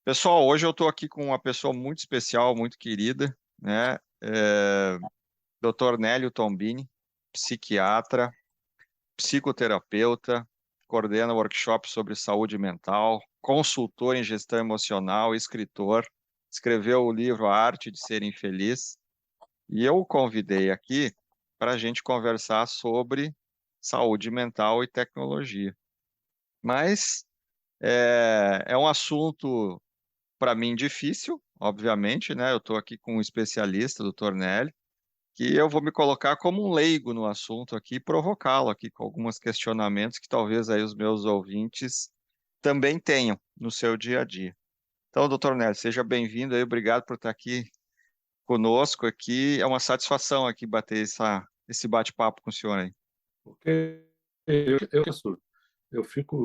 Pessoal, hoje eu estou aqui com uma pessoa muito especial, muito querida, né? Dr. Nélio Tombini, psiquiatra, psicoterapeuta, coordena workshops sobre saúde mental, consultor em gestão emocional, escritor, escreveu o livro A Arte de Ser Infeliz, e eu o convidei aqui para a gente conversar sobre saúde mental e tecnologia. Mas é um assunto para mim difícil, obviamente, né? Eu estou aqui com um especialista, doutor Nelly, que eu vou me colocar como um leigo no assunto aqui e provocá-lo aqui com alguns questionamentos que talvez aí os meus ouvintes também tenham no seu dia a dia. Então, doutor Nelly, seja bem-vindo aí, obrigado por estar aqui conosco aqui. É uma satisfação aqui bater esse bate-papo com o senhor aí. Porque eu fico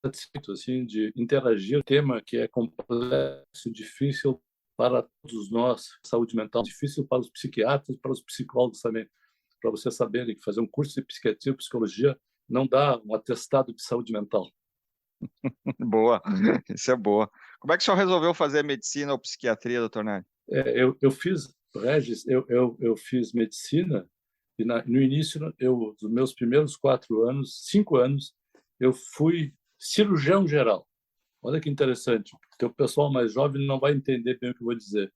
satisfeito assim de interagir um tema que é complexo, difícil para todos nós, saúde mental, difícil para os psiquiatras, para os psicólogos também, para vocês saberem que fazer um curso de psiquiatria e psicologia não dá um atestado de saúde mental. Boa, isso é boa. Como é que o senhor resolveu fazer medicina ou psiquiatria, doutor Nelly? Eu fiz, Regis, eu fiz medicina e no início, dos meus primeiros 4 anos, 5 anos, eu fui cirurgião geral. Olha que interessante, porque o pessoal mais jovem não vai entender bem o que eu vou dizer.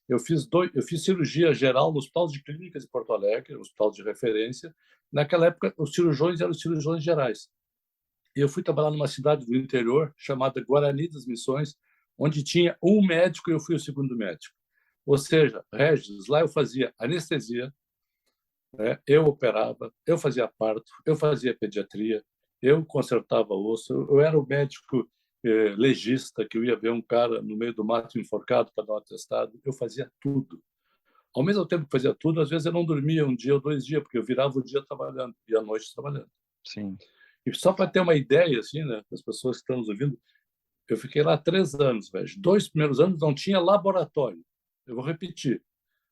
Eu fiz cirurgia geral no Hospital de Clínicas de Porto Alegre, um hospital de referência. Naquela época, os cirurgiões eram cirurgiões gerais. E eu fui trabalhar numa cidade do interior chamada Guarani das Missões, onde tinha um médico e eu fui o segundo médico. Ou seja, Regis, lá eu fazia anestesia, né? Eu operava, eu fazia parto, eu fazia pediatria, eu consertava osso, eu era o médico legista, que eu ia ver um cara no meio do mato enforcado para dar um atestado, eu fazia tudo. Ao mesmo tempo que fazia tudo, às vezes eu não dormia um dia ou 2 dias, porque eu virava o dia trabalhando e a noite trabalhando. Sim. E só para ter uma ideia, assim, né, das pessoas que estão nos ouvindo, eu fiquei lá 3 anos, velho. 2 primeiros anos não tinha laboratório. Eu vou repetir.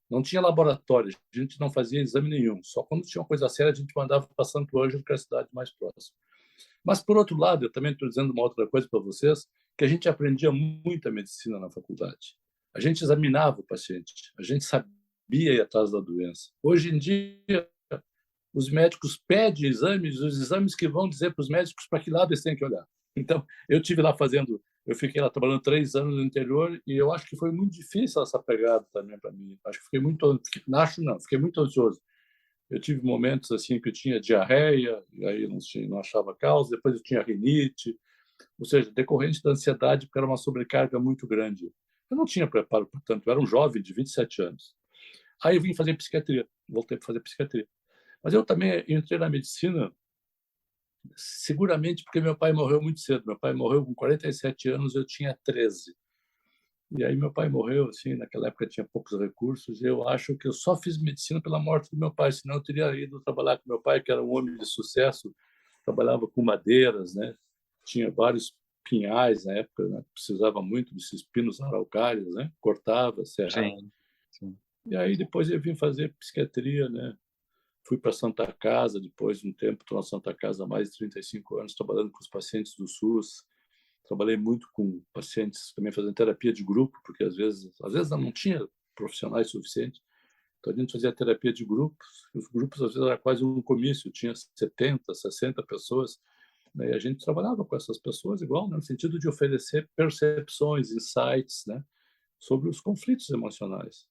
Não tinha laboratório, a gente não fazia exame nenhum. Só quando tinha uma coisa séria, a gente mandava para Santo Ângelo, que é a cidade mais próxima. Mas, por outro lado, eu também estou dizendo uma outra coisa para vocês, que a gente aprendia muita medicina na faculdade. A gente examinava o paciente, a gente sabia ir atrás da doença. Hoje em dia, os médicos pedem exames, os exames que vão dizer para os médicos para que lado eles têm que olhar. Então, eu fiquei lá trabalhando 3 anos no interior e eu acho que foi muito difícil essa pegada também para mim. Acho que fiquei muito ansioso. Eu tive momentos assim que eu tinha diarreia, e aí não achava causa, depois eu tinha rinite, ou seja, decorrente da ansiedade, porque era uma sobrecarga muito grande. Eu não tinha preparo, portanto, eu era um jovem de 27 anos. Aí eu vim fazer psiquiatria, voltei para fazer psiquiatria. Mas eu também entrei na medicina, seguramente porque meu pai morreu muito cedo. Meu pai morreu com 47 anos, eu tinha 13. E aí meu pai morreu, assim, naquela época tinha poucos recursos, e eu acho que eu só fiz medicina pela morte do meu pai, senão eu teria ido trabalhar com meu pai, que era um homem de sucesso, trabalhava com madeiras, né? Tinha vários pinhais na época, né? Precisava muito desses pinos araucários, né? Cortava, serrava. Sim, sim. E aí depois eu vim fazer psiquiatria, né? Fui para Santa Casa, depois de um tempo, estou na Santa Casa há mais de 35 anos, trabalhando com os pacientes do SUS. Trabalhei muito com pacientes, também fazendo terapia de grupo, porque às vezes não tinha profissionais suficientes. Então a gente fazia terapia de grupos. Os grupos, às vezes, era quase um comício, tinha 70, 60 pessoas. Né? E a gente trabalhava com essas pessoas igual, né? No sentido de oferecer percepções, insights, né? Sobre os conflitos emocionais.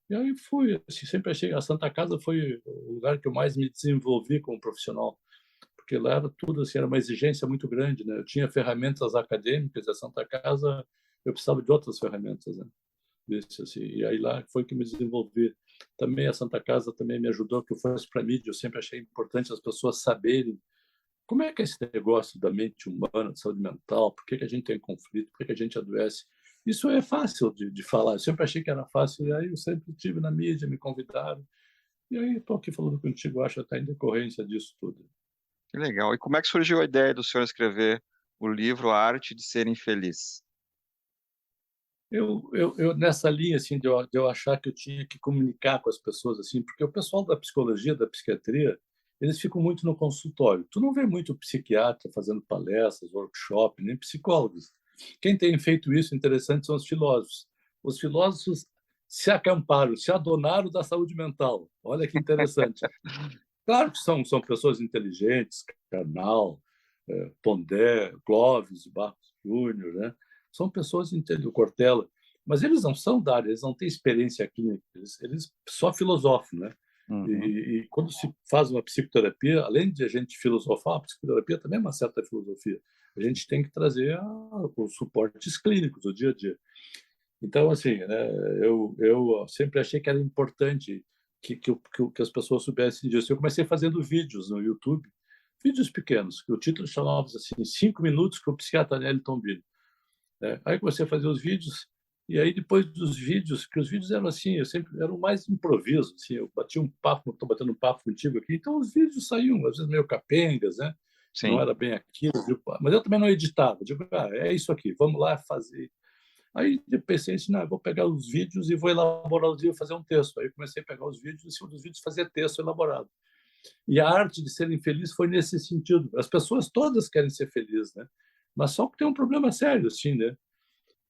E aí fui, assim, sempre achei a Santa Casa foi o lugar que eu mais me desenvolvi como profissional, porque lá era tudo assim, era uma exigência muito grande, né? Eu tinha ferramentas acadêmicas, a Santa Casa eu precisava de outras ferramentas, né? Desse, assim, e aí lá foi que me desenvolvi. Também a Santa Casa também me ajudou que eu fosse para a mídia, eu sempre achei importante as pessoas saberem como é que é esse negócio da mente humana, de saúde mental, por que, que a gente tem conflito, por que, que a gente adoece. Isso é fácil de falar, eu sempre achei que era fácil, e aí eu sempre tive na mídia, me convidaram, e aí estou aqui falando contigo, acho até em decorrência disso tudo. Que legal. E como é que surgiu a ideia do senhor escrever o livro A Arte de Ser Infeliz? Eu nessa linha assim de eu achar que eu tinha que comunicar com as pessoas assim, porque o pessoal da psicologia, da psiquiatria, eles ficam muito no consultório. Tu não vê muito psiquiatra fazendo palestras, workshop, nem psicólogos. Quem tem feito isso, interessante, são os filósofos. Os filósofos se acamparam, se adonaram da saúde mental. Olha que interessante. Claro que são pessoas inteligentes, Karnal, Pondé, Clóvis, Barros Júnior, né? São pessoas inteligentes, Cortella, mas eles não são da área, eles não têm experiência clínica, eles só filosofam, né? Uhum. E quando se faz uma psicoterapia, além de a gente filosofar, a psicoterapia também é uma certa filosofia. A gente tem que trazer os suportes clínicos do dia a dia. Então, assim, né, eu sempre achei que era importante que as pessoas soubessem disso. Eu comecei fazendo vídeos no YouTube, vídeos pequenos, que o título chamava assim, 5 minutos com o psiquiatra Nelly Tombini. Né? Aí comecei a fazer os vídeos, e aí depois dos vídeos, que os vídeos eram assim, eu sempre eram mais improviso, assim, eu batia um papo, estou batendo um papo contigo aqui, então os vídeos saíam, às vezes meio capengas, né? Não Sim. era bem aquilo, mas eu também não editava, digo, é isso aqui, vamos lá fazer. Aí eu pensei assim, não, eu vou pegar os vídeos e vou elaborar os vídeos e fazer um texto. Aí eu comecei a pegar os vídeos e, em cima dos vídeos, fazer texto elaborado. E a arte de ser infeliz foi nesse sentido. As pessoas todas querem ser felizes, né? Mas só que tem um problema sério, assim, né?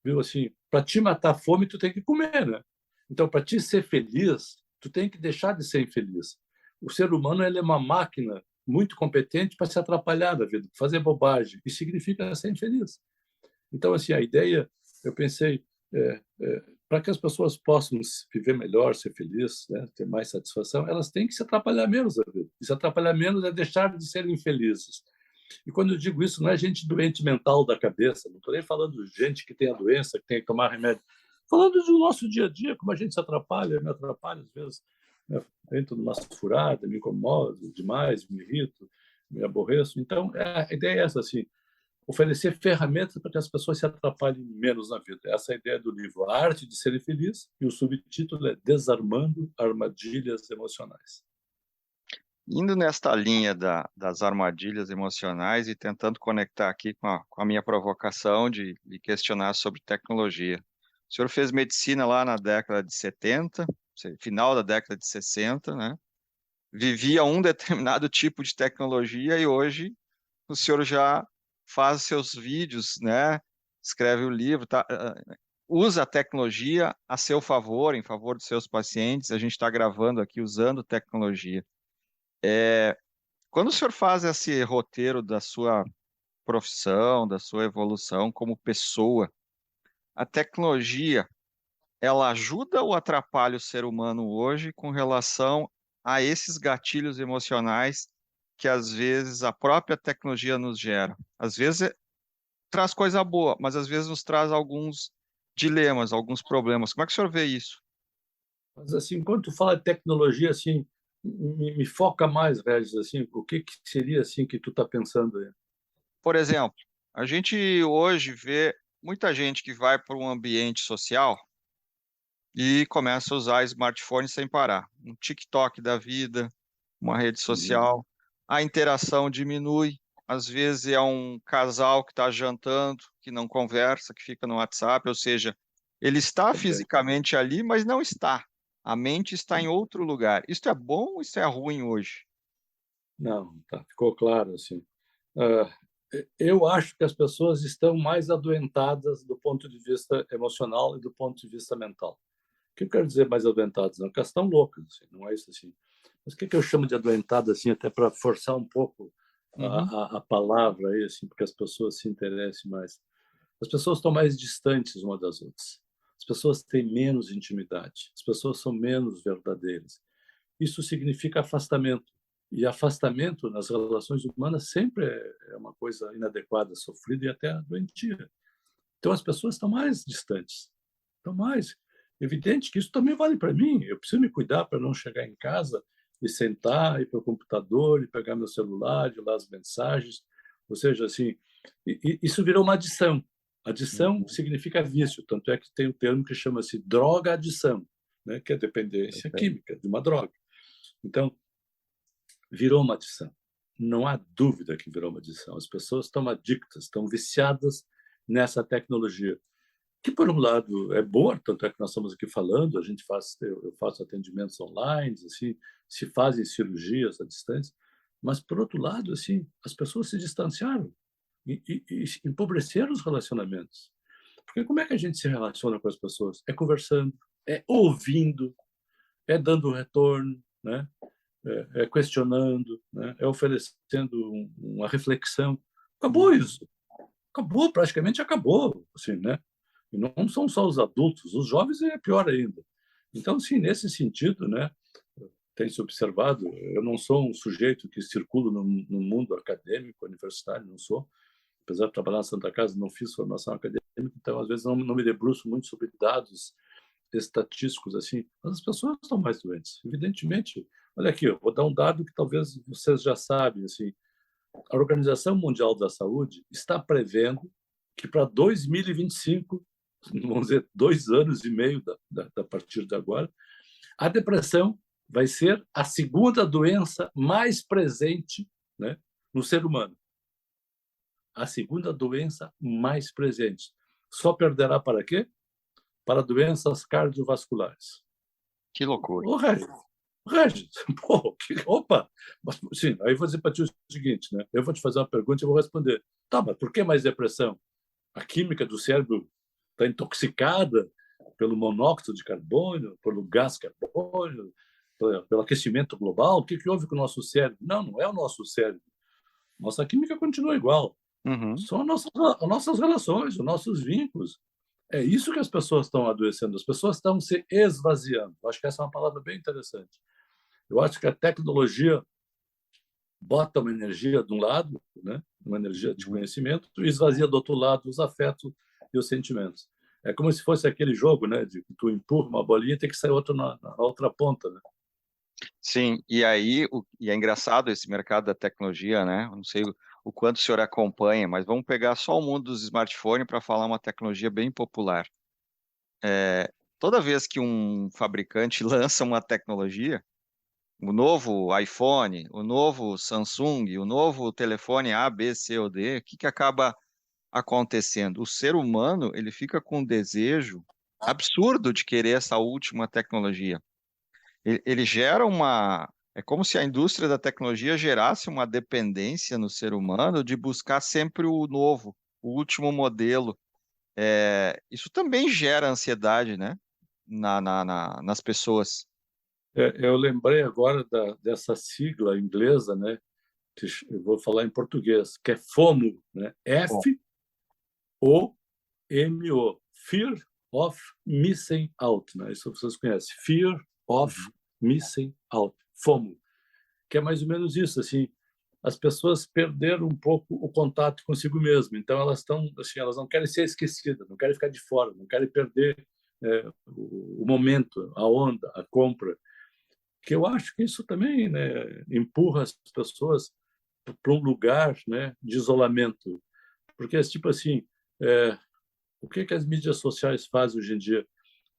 Viu, assim, para te matar a fome, tu tem que comer, né? Então, para te ser feliz, tu tem que deixar de ser infeliz. O ser humano, ele é uma máquina muito competente para se atrapalhar da vida, fazer bobagem. Isso significa ser infeliz. Então, assim, a ideia, eu pensei, para que as pessoas possam viver melhor, ser felizes, né, ter mais satisfação, elas têm que se atrapalhar menos da vida. E se atrapalhar menos é deixar de ser infelizes. E quando eu digo isso, não é gente doente mental da cabeça, não estou nem falando de gente que tem a doença, que tem que tomar remédio. Falando do nosso dia a dia, como a gente se atrapalha, eu me atrapalho às vezes, né, entro numa furada, me incomodo demais, me irrito, me aborreço. Então, a ideia é essa, assim, oferecer ferramentas para que as pessoas se atrapalhem menos na vida. Essa é a ideia do livro, A Arte de Ser Feliz, e o subtítulo é Desarmando Armadilhas Emocionais. Indo nesta linha das armadilhas emocionais e tentando conectar aqui com a minha provocação de questionar sobre tecnologia. O senhor fez medicina lá na década de 70, final da década de 60, né? Vivia um determinado tipo de tecnologia e hoje o senhor já faz seus vídeos, né? Escreve o livro, tá? Usa a tecnologia a seu favor, em favor dos seus pacientes. A gente está gravando aqui usando tecnologia. Quando o senhor faz esse roteiro da sua profissão, da sua evolução como pessoa, a tecnologia, ela ajuda ou atrapalha o ser humano hoje com relação a esses gatilhos emocionais que às vezes a própria tecnologia nos gera? Às vezes traz coisa boa, mas às vezes nos traz alguns dilemas, alguns problemas. Como é que o senhor vê isso? Mas, assim, quando tu fala de tecnologia, assim, me foca mais, Regis, assim, o que seria, assim, que tu está pensando aí? Por exemplo, a gente hoje vê muita gente que vai para um ambiente social e começa a usar smartphone sem parar. Um TikTok da vida, uma rede Uhum. social, a interação diminui. Às vezes é um casal que está jantando, que não conversa, que fica no WhatsApp, ou seja, ele está Também. fisicamente ali, mas não está. A mente está em outro lugar. Isso é bom ou isso é ruim hoje? Não, tá, ficou claro, assim. Ah, eu acho que as pessoas estão mais adoentadas do ponto de vista emocional e do ponto de vista mental. O que eu quero dizer mais adoentadas? Não, que elas estão loucas, assim, não é isso assim. Mas o que eu chamo de adoentada, assim, até para forçar um pouco Uhum, a palavra aí, assim, porque as pessoas se interessem mais. As pessoas estão mais distantes uma das outras. As pessoas têm menos intimidade. As pessoas são menos verdadeiras. Isso significa afastamento. E afastamento nas relações humanas sempre é uma coisa inadequada, sofrida e até doentia. Então as pessoas estão mais distantes. Estão mais. Evidente que isso também vale para mim. Eu preciso me cuidar para não chegar em casa e sentar, ir para o computador, e pegar meu celular, e ler as mensagens. Ou seja, assim, isso virou uma adição. Adição uhum, significa vício, tanto é que tem um termo que chama-se droga-adição, né, que é dependência perfeito. química de uma droga. Então, virou uma adição. Não há dúvida que virou uma adição. As pessoas estão adictas, estão viciadas nessa tecnologia, que por um lado é boa, tanto é que nós estamos aqui falando, a gente faz, eu faço atendimentos online, assim, se fazem cirurgias à distância, mas por outro lado, assim, as pessoas se distanciaram. e empobrecer os relacionamentos. Porque como é que a gente se relaciona com as pessoas? É conversando, é ouvindo, é dando retorno, né? É questionando, né? É oferecendo uma reflexão. Acabou isso. Acabou, praticamente acabou, assim, né? E não são só os adultos, os jovens é pior ainda. Então, sim, nesse sentido, né, tem se observado, eu não sou um sujeito que circula no mundo acadêmico, universitário, não sou, apesar de trabalhar na Santa Casa, não fiz formação acadêmica, então às vezes não me debruço muito sobre dados estatísticos assim, mas as pessoas estão mais doentes, evidentemente. Olha aqui, eu vou dar um dado que talvez vocês já sabem, assim, a Organização Mundial da Saúde está prevendo que para 2025, vamos dizer, 2 anos e meio da partir de agora, a depressão vai ser a segunda doença mais presente, né, no ser humano. A segunda doença mais presente. Só perderá para quê? Para doenças cardiovasculares. Que loucura. Regis, pô, opa! Mas, sim, aí eu vou dizer para ti o seguinte, né? Eu vou te fazer uma pergunta e eu vou responder. Tá, mas por que mais depressão? A química do cérebro está intoxicada pelo monóxido de carbono, pelo gás carbônico, pelo aquecimento global? O que houve com o nosso cérebro? Não é o nosso cérebro. Nossa química continua igual. Uhum. São as nossas relações, os nossos vínculos. É isso que as pessoas estão adoecendo. As pessoas estão se esvaziando. Eu acho que essa é uma palavra bem interessante. Eu acho que a tecnologia bota uma energia de um lado, né, uma energia de conhecimento, e esvazia do outro lado os afetos e os sentimentos. É como se fosse aquele jogo, né, de que tu empurra uma bolinha e tem que sair outra na outra ponta, né? Sim, e aí, e é engraçado esse mercado da tecnologia, né? Eu não sei o quanto o senhor acompanha, mas vamos pegar só o mundo dos smartphones para falar uma tecnologia bem popular. Toda vez que um fabricante lança uma tecnologia, o novo iPhone, o novo Samsung, o novo telefone A, B, C ou D, o que que acaba acontecendo? O ser humano, ele fica com um desejo absurdo de querer essa última tecnologia. Ele gera uma. É como se a indústria da tecnologia gerasse uma dependência no ser humano de buscar sempre o novo, o último modelo. Isso também gera ansiedade, né? Nas pessoas. Eu lembrei agora dessa sigla inglesa, né? Que eu vou falar em português, que é FOMO, né? Bom. FOMO, Fear of Missing Out, né? Isso vocês conhecem, Fear of Uhum. Missing Out, FOMO, que é mais ou menos isso, assim, as pessoas perderam um pouco o contato consigo mesmo, então elas estão, assim, elas não querem ser esquecidas, não querem ficar de fora, não querem perder o momento, a onda, a compra, que eu acho que isso também, né, empurra as pessoas para um lugar, né, de isolamento, porque tipo assim, é, o que as mídias sociais fazem hoje em dia?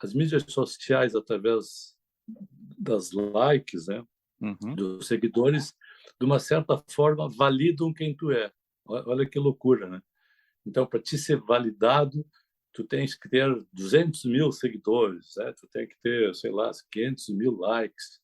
As mídias sociais, através das likes, né, Uhum. dos seguidores, de uma certa forma, validam quem tu é. Olha que loucura, né? Então, para te ser validado, tu tens que ter 200 mil seguidores, né? Tu tem que ter, sei lá, 500 mil likes.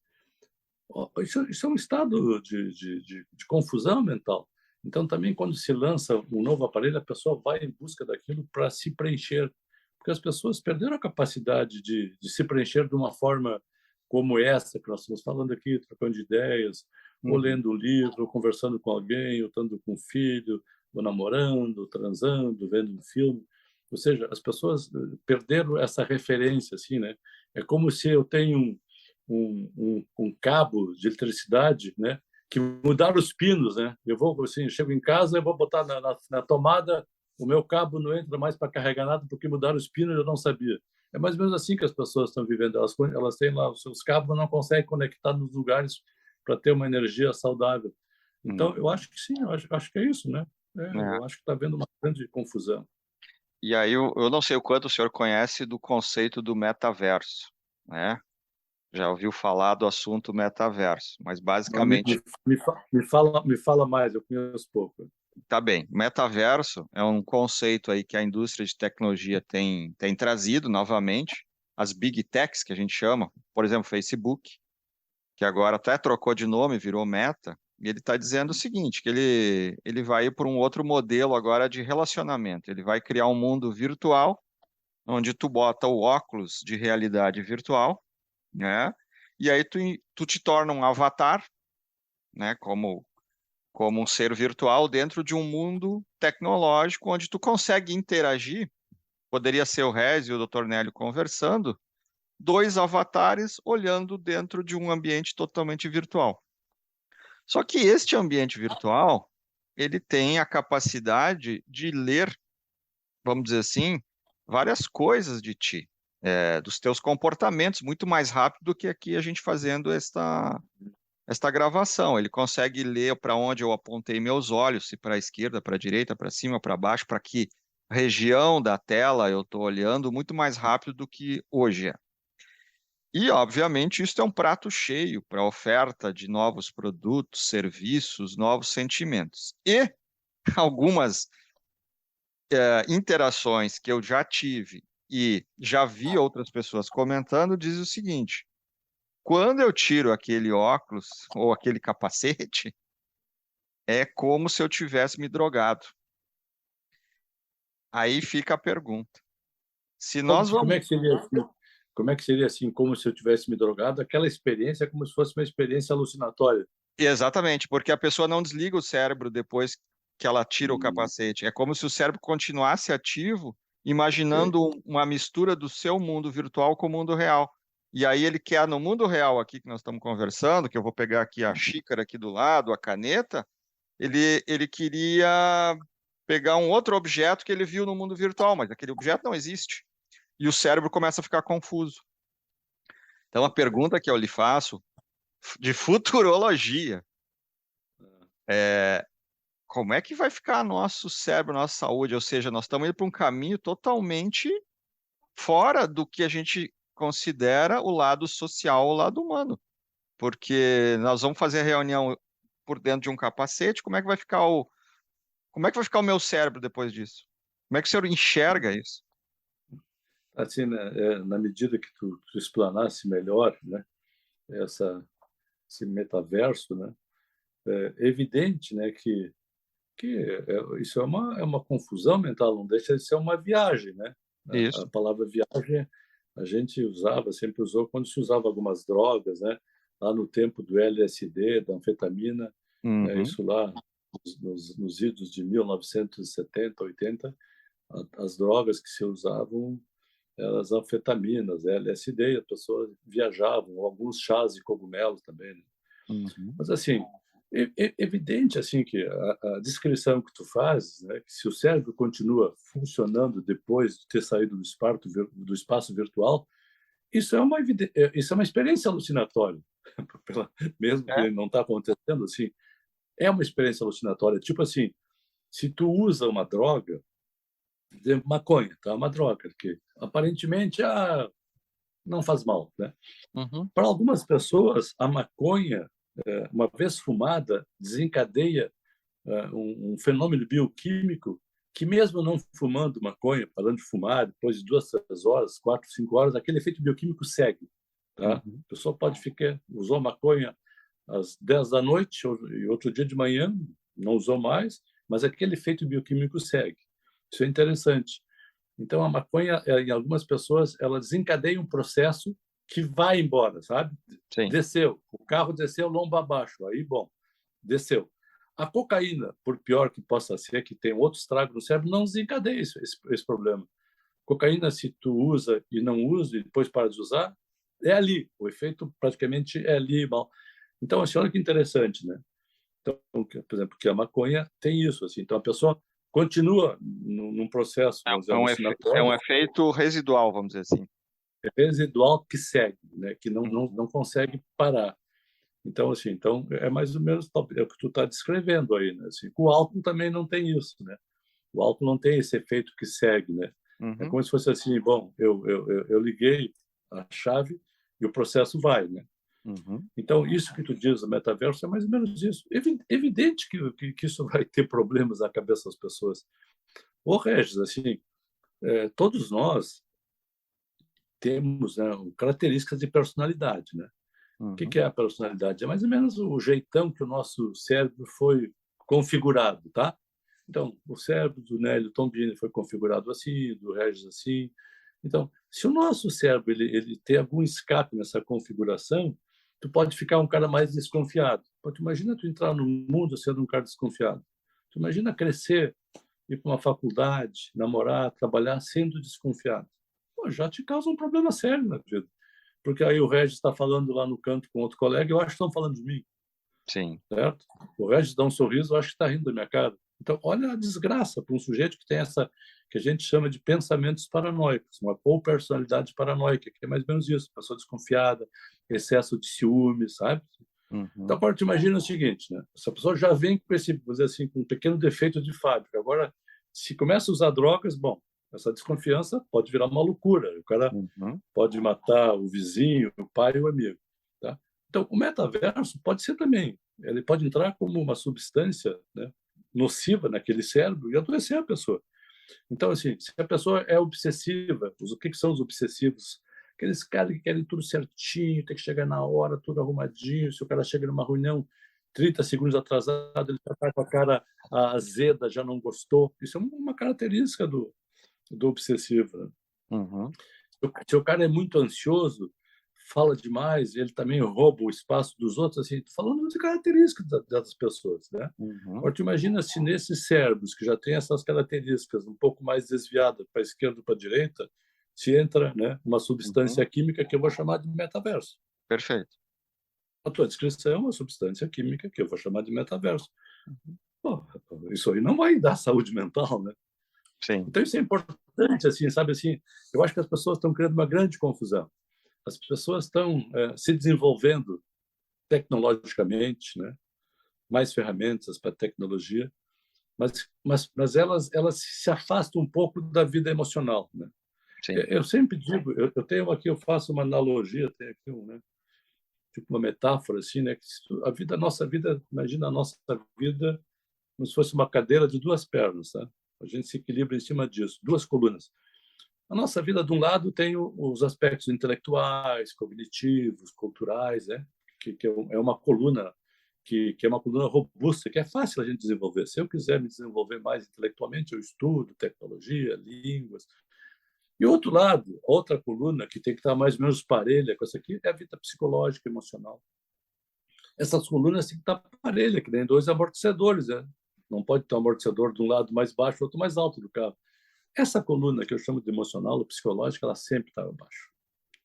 Isso é um estado de confusão mental. Então, também, quando se lança um novo aparelho, a pessoa vai em busca daquilo para se preencher, porque as pessoas perderam a capacidade de se preencher de uma forma como essa que nós estamos falando aqui, trocando de ideias, ou Uhum. lendo um livro, ou conversando com alguém, ou estando com um filho, ou namorando, ou transando, vendo um filme. Ou seja, as pessoas perderam essa referência, assim, né? É como se eu tenho um cabo de eletricidade, né? Que mudaram os pinos, né? Eu vou assim, eu chego em casa, eu vou botar na tomada, o meu cabo não entra mais para carregar nada porque mudaram os pinos, eu não sabia. É mais ou menos assim que as pessoas estão vivendo. Elas têm lá os seus cabos, mas não conseguem conectar nos lugares para ter uma energia saudável. Então, eu Uhum. acho que sim, eu acho que é isso, né? É. Eu acho que está havendo uma grande confusão. E aí eu não sei o quanto o senhor conhece do conceito do metaverso, né? Já ouviu falar do assunto metaverso, mas Não, me, basicamente me, me fala mais, eu conheço pouco. tá bem. Metaverso é um conceito aí que a indústria de tecnologia tem trazido novamente, as big techs que a gente chama, por exemplo, Facebook, que agora até trocou de nome, virou Meta. E ele está dizendo o seguinte, que ele vai ir para um outro modelo agora de relacionamento. Ele vai criar um mundo virtual, onde tu bota o óculos de realidade virtual, né? E aí tu te torna um avatar, né? Como um ser virtual dentro de um mundo tecnológico, onde tu consegue interagir. Poderia ser o Rez e o Dr. Nélio conversando, dois avatares olhando dentro de um ambiente totalmente virtual. Só que este ambiente virtual, ele tem a capacidade de ler, vamos dizer assim, várias coisas de ti, dos teus comportamentos, muito mais rápido do que aqui a gente fazendo esta gravação. Ele consegue ler para onde eu apontei meus olhos, se para a esquerda, para a direita, para cima, para baixo, para que região da tela eu estou olhando, muito mais rápido do que hoje é. E, obviamente, isso é um prato cheio para a oferta de novos produtos, serviços, novos sentimentos. E algumas interações que eu já tive e já vi outras pessoas comentando, diz o seguinte: quando eu tiro aquele óculos ou aquele capacete, é como se eu tivesse me drogado. Aí fica a pergunta. Se Como, nós como vamos. é que seria assim? Como é que seria assim, como se eu tivesse me drogado? Aquela experiência é como se fosse uma experiência alucinatória. Exatamente, porque a pessoa não desliga o cérebro depois que ela tira o Hum, capacete. É como se o cérebro continuasse ativo, ok. imaginando uma mistura do seu mundo virtual com o mundo real. E aí ele quer, no mundo real aqui que nós estamos conversando, que eu vou pegar aqui a xícara aqui do lado, a caneta, ele queria pegar um outro objeto que ele viu no mundo virtual, mas aquele objeto não existe. E o cérebro começa a ficar confuso. Então a Ok. pergunta que eu lhe faço, de futurologia, é como é que vai ficar nosso cérebro, nossa saúde? Ou seja, nós estamos indo para um caminho totalmente fora do que a gente considera o lado social, o lado humano. Porque nós vamos fazer a reunião por dentro de um capacete, como é que vai ficar o meu cérebro depois disso? Como é que o senhor enxerga isso? Assim, né, na medida que tu explanasse melhor, né, essa, esse metaverso, né, é evidente, né, isso é uma confusão mental, não deixa de ser uma viagem, né? A Isso. palavra viagem a gente usava, sempre usou quando se usava algumas drogas, né? Lá no tempo do LSD, da anfetamina, né? Uhum, Isso lá nos idos de 1970, 80, as drogas que se usavam eram as anfetaminas, LSD, e as pessoas viajavam, alguns chás de cogumelos também, né? uhum. Mas assim, é evidente assim que a descrição que tu fazes, né, que se o cérebro continua funcionando depois de ter saído do espaço virtual, isso é uma experiência alucinatória, mesmo É. que não está acontecendo assim, é uma experiência alucinatória. Tipo assim, se tu usa uma droga, por exemplo, maconha, tá? Uma droga que aparentemente não faz mal, né? Uhum. Para algumas pessoas, a maconha, uma vez fumada, desencadeia um fenômeno bioquímico que, mesmo não fumando maconha, parando de fumar, depois de 2, 3 horas, 4, 5 horas, aquele efeito bioquímico segue. Tá? A Uhum. pessoa pode ficar, usou maconha às 10 da noite e outro dia de manhã, não usou mais, mas aquele efeito bioquímico segue. Isso é interessante. Então, a maconha, em algumas pessoas, ela desencadeia um processo que vai embora, sabe? Sim. Desceu, o carro desceu lombo abaixo, aí, bom, desceu. A cocaína, por pior que possa ser, que tem outro estrago no cérebro, não desencadeia esse problema. Cocaína, se tu usa e não usa e depois para de usar, é ali. O efeito praticamente é ali. Mal. Então, assim, olha que interessante, né? Então, por exemplo, que a maconha tem isso. Assim, então, a pessoa continua num processo, vamos dizer, É um alucinatório, efeito residual, vamos dizer assim. residual que segue, né? Que Uhum. não consegue parar. Então, assim, então é mais ou menos é o que tu está descrevendo aí, né? Assim, o álcool também não tem isso, né? O álcool não tem esse efeito que segue, né? É Uhum. como se fosse assim, bom, eu liguei a chave e o processo vai, né? Uhum. Então, isso que tu diz do metaverso é mais ou menos isso. Evidente que isso vai ter problemas na cabeça das pessoas. Ô, Regis, assim, todos nós temos, né, características de personalidade, né? O que é a personalidade? É mais ou menos o jeitão que o nosso cérebro foi configurado, tá? Então, o cérebro do Nélio Tombini foi configurado assim, do Regis assim. Então, se o nosso cérebro ele tem algum escape nessa configuração, tu pode ficar um cara mais desconfiado. Pô, tu imagina tu entrar no mundo sendo um cara desconfiado. Tu imagina crescer, ir para uma faculdade, namorar, trabalhar sendo desconfiado. Pô, já te causa um problema sério na vida. Porque aí o Regis está falando lá no canto com outro colega, eu acho que estão falando de mim, Sim. certo? O Regis dá um sorriso, eu acho que está rindo da minha cara. Então, olha a desgraça para um sujeito que tem essa, que a gente chama de pensamentos paranoicos, uma ou personalidade paranoica, que é mais ou menos isso, pessoa desconfiada, excesso de ciúmes, sabe? Então, agora tu imagina o seguinte, né? Essa pessoa já vem com esse, vamos dizer assim, com um pequeno defeito de fábrica. Agora, se começa a usar drogas, bom, essa desconfiança pode virar uma loucura. O cara pode matar o vizinho, o pai e o amigo, tá? Então, o metaverso pode ser também, ele pode entrar como uma substância, né, nociva naquele cérebro e adoecer a pessoa. Então, assim, se a pessoa é obsessiva, o que são os obsessivos? Aqueles caras que querem tudo certinho, tem que chegar na hora, tudo arrumadinho. Se o cara chega numa reunião 30 segundos atrasado, ele já está com a cara azeda, já não gostou. Isso é uma característica do obsessivo, né? Se o cara é muito ansioso, fala demais, ele também rouba o espaço dos outros, assim, falando de características das pessoas, né? Agora, tu imagina se nesses cérebros que já tem essas características um pouco mais desviadas para a esquerda ou para a direita, se entra, né, uma substância química que eu vou chamar de metaverso. Perfeito. A tua descrição é uma substância química que eu vou chamar de metaverso. Pô, isso aí não vai dar saúde mental, né? Sim. Então isso é importante, assim, sabe assim? Eu acho que as pessoas estão criando uma grande confusão. As pessoas estão se desenvolvendo tecnologicamente, né? Mais ferramentas para a tecnologia, mas elas se afastam um pouco da vida emocional, né? Sim. Eu sempre digo, eu tenho aqui, eu faço uma analogia, tenho aqui né, tipo uma metáfora assim, né? Que a nossa vida, imagina a nossa vida como se fosse uma cadeira de duas pernas, tá? A gente se equilibra em cima disso, duas colunas. A nossa vida, de um lado, tem os aspectos intelectuais, cognitivos, culturais, né? que é uma coluna que é uma coluna robusta, que é fácil a gente desenvolver. Se eu quiser me desenvolver mais intelectualmente, eu estudo tecnologia, línguas. E o outro lado, outra coluna que tem que estar mais ou menos parelha com essa aqui, é a vida psicológica, emocional. Essas colunas têm que estar parelha, que nem dois amortecedores, né? Não pode ter um amortecedor de um lado mais baixo, outro mais alto do carro. Essa coluna que eu chamo de emocional ou psicológica, ela sempre está abaixo.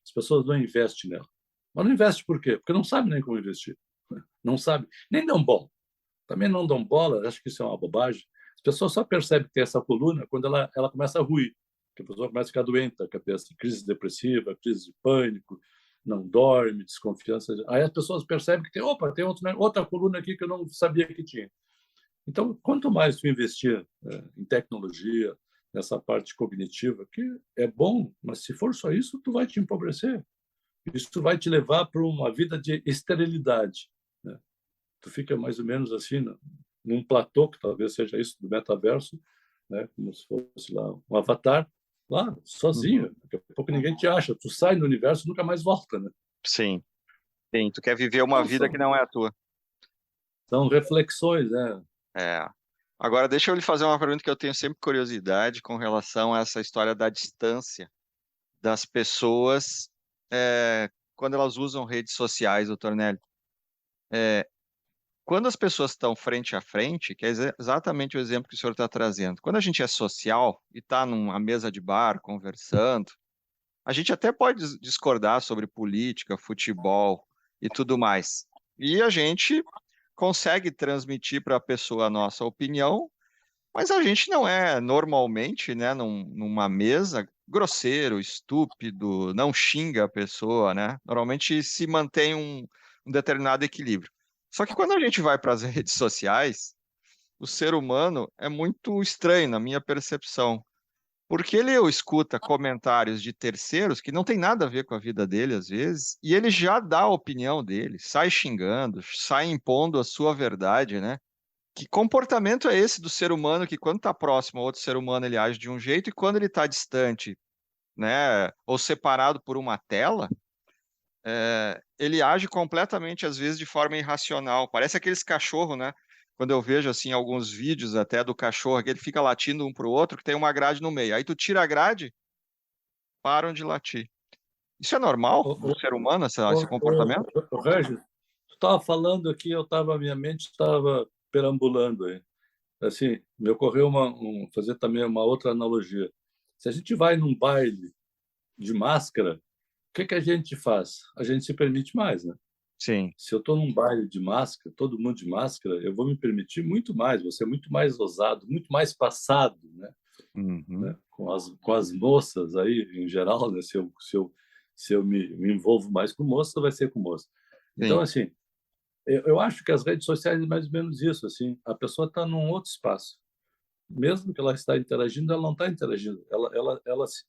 As pessoas não investem nela. Mas não investem por quê? Porque não sabem nem como investir. Não sabem, nem dão bola. Também não dão bola, acho que isso é uma bobagem. As pessoas só percebem que tem essa coluna quando ela começa a ruir. Que a pessoa começa a ficar doente, a cabeça, crise depressiva, crise de pânico, não dorme, desconfiança. Aí as pessoas percebem que tem, opa, tem outra coluna aqui que eu não sabia que tinha. Então, quanto mais tu investir em tecnologia, nessa parte cognitiva, que é bom, mas se for só isso, tu vai te empobrecer. Isso vai te levar para uma vida de esterilidade, né? Tu fica mais ou menos assim, num platô, que talvez seja isso do metaverso, né? Como se fosse lá um avatar, lá, sozinho. Daqui a pouco ninguém te acha. Tu sai no universo e nunca mais volta, né? Sim. Sim. Tu quer viver uma Então, vida que não é a tua. são reflexões, né? É. Agora, deixa eu lhe fazer uma pergunta que eu tenho sempre curiosidade com relação a essa história da distância das pessoas quando elas usam redes sociais, doutor Nélio. Quando as pessoas estão frente a frente, que é exatamente o exemplo que o senhor está trazendo, quando a gente é social e está numa mesa de bar conversando, a gente até pode discordar sobre política, futebol e tudo mais. E a gente consegue transmitir para a pessoa a nossa opinião, mas a gente não é normalmente, né, numa mesa, grosseiro, estúpido, não xinga a pessoa, né? Normalmente se mantém um determinado equilíbrio. Só que quando a gente vai para as redes sociais, o ser humano é muito estranho, na minha percepção. Porque ele escuta comentários de terceiros que não tem nada a ver com a vida dele, às vezes, e ele já dá a opinião dele, sai xingando, sai impondo a sua verdade, né? Que comportamento é esse do ser humano que, quando está próximo a outro ser humano, ele age de um jeito, e quando ele está distante, né, ou separado por uma tela, ele age completamente, às vezes, de forma irracional. Parece aqueles cachorros, né? Quando eu vejo, assim, alguns vídeos até do cachorro, que ele fica latindo um para o outro, que tem uma grade no meio. Aí tu tira a grade, param de latir. Isso é normal Ô, do ser humano, esse ô, comportamento? Regis, tu estava falando aqui, minha mente estava perambulando aí. Assim, me ocorreu fazer também uma outra analogia. Se a gente vai num baile de máscara, o que a gente faz? A gente se permite mais, né? Sim. Se eu estou num baile de máscara, todo mundo de máscara, eu vou me permitir muito mais, vou ser muito mais ousado, muito mais passado, né? Uhum. Com as moças aí, em geral, né? Se eu me envolvo mais com moça, vai ser com moça. Então, Sim, assim, eu acho que as redes sociais é mais ou menos isso, assim, a pessoa está num outro espaço. Mesmo que ela está interagindo, ela não está interagindo.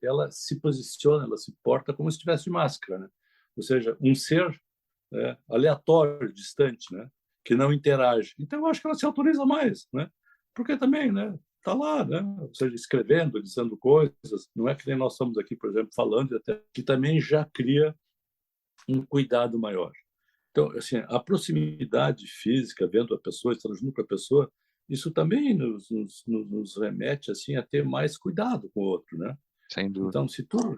Ela se posiciona, ela se porta como se estivesse de máscara, né? Ou seja, um ser, né, aleatório, distante, né, que não interage. Então, eu acho que ela se autoriza mais, né? Porque também, né, está lá, né, ou seja, escrevendo, dizendo coisas. Não é que nem nós estamos aqui, por exemplo, falando, até que também já cria um cuidado maior. Então, assim, a proximidade física, vendo a pessoa, estando junto com a pessoa, isso também nos remete assim a ter mais cuidado com o outro, né? sem dúvida. Então,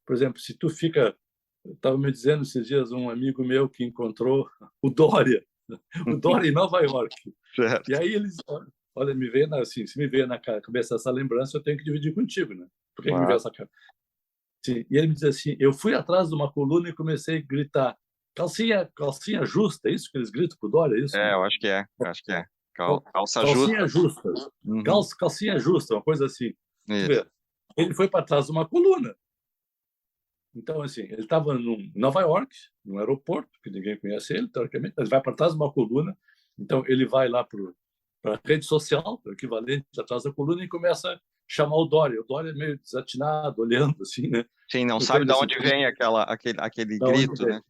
por exemplo, se tu fica, estava me dizendo esses dias um amigo meu que encontrou o Dória, o Dória em Nova York, e Certo, aí eles, olha, me veio assim, se me veio na cabeça essa lembrança, eu tenho que dividir contigo, né? Por que me veio claro. essa Sim. E ele me diz assim: eu fui atrás de uma coluna e comecei a gritar: calcinha justa, é isso que eles gritam pro Dória, é isso, né? Eu acho que é, acho que é. Calça Calcinha justa. justa, Uhum. calcinha justa, uma coisa assim. Tu Isso. vê, ele foi para trás de uma coluna. Então, assim, ele estava em Nova York, no aeroporto, que ninguém conhece ele, teoricamente, mas vai para trás de uma coluna. Então, ele vai lá para a rede social, o equivalente atrás da coluna, e começa a chamar o Dória. O Dória é meio desatinado, olhando assim, né? Sim, não Ou sabe de seja, assim, onde vem aquele da onde grito, vem. né?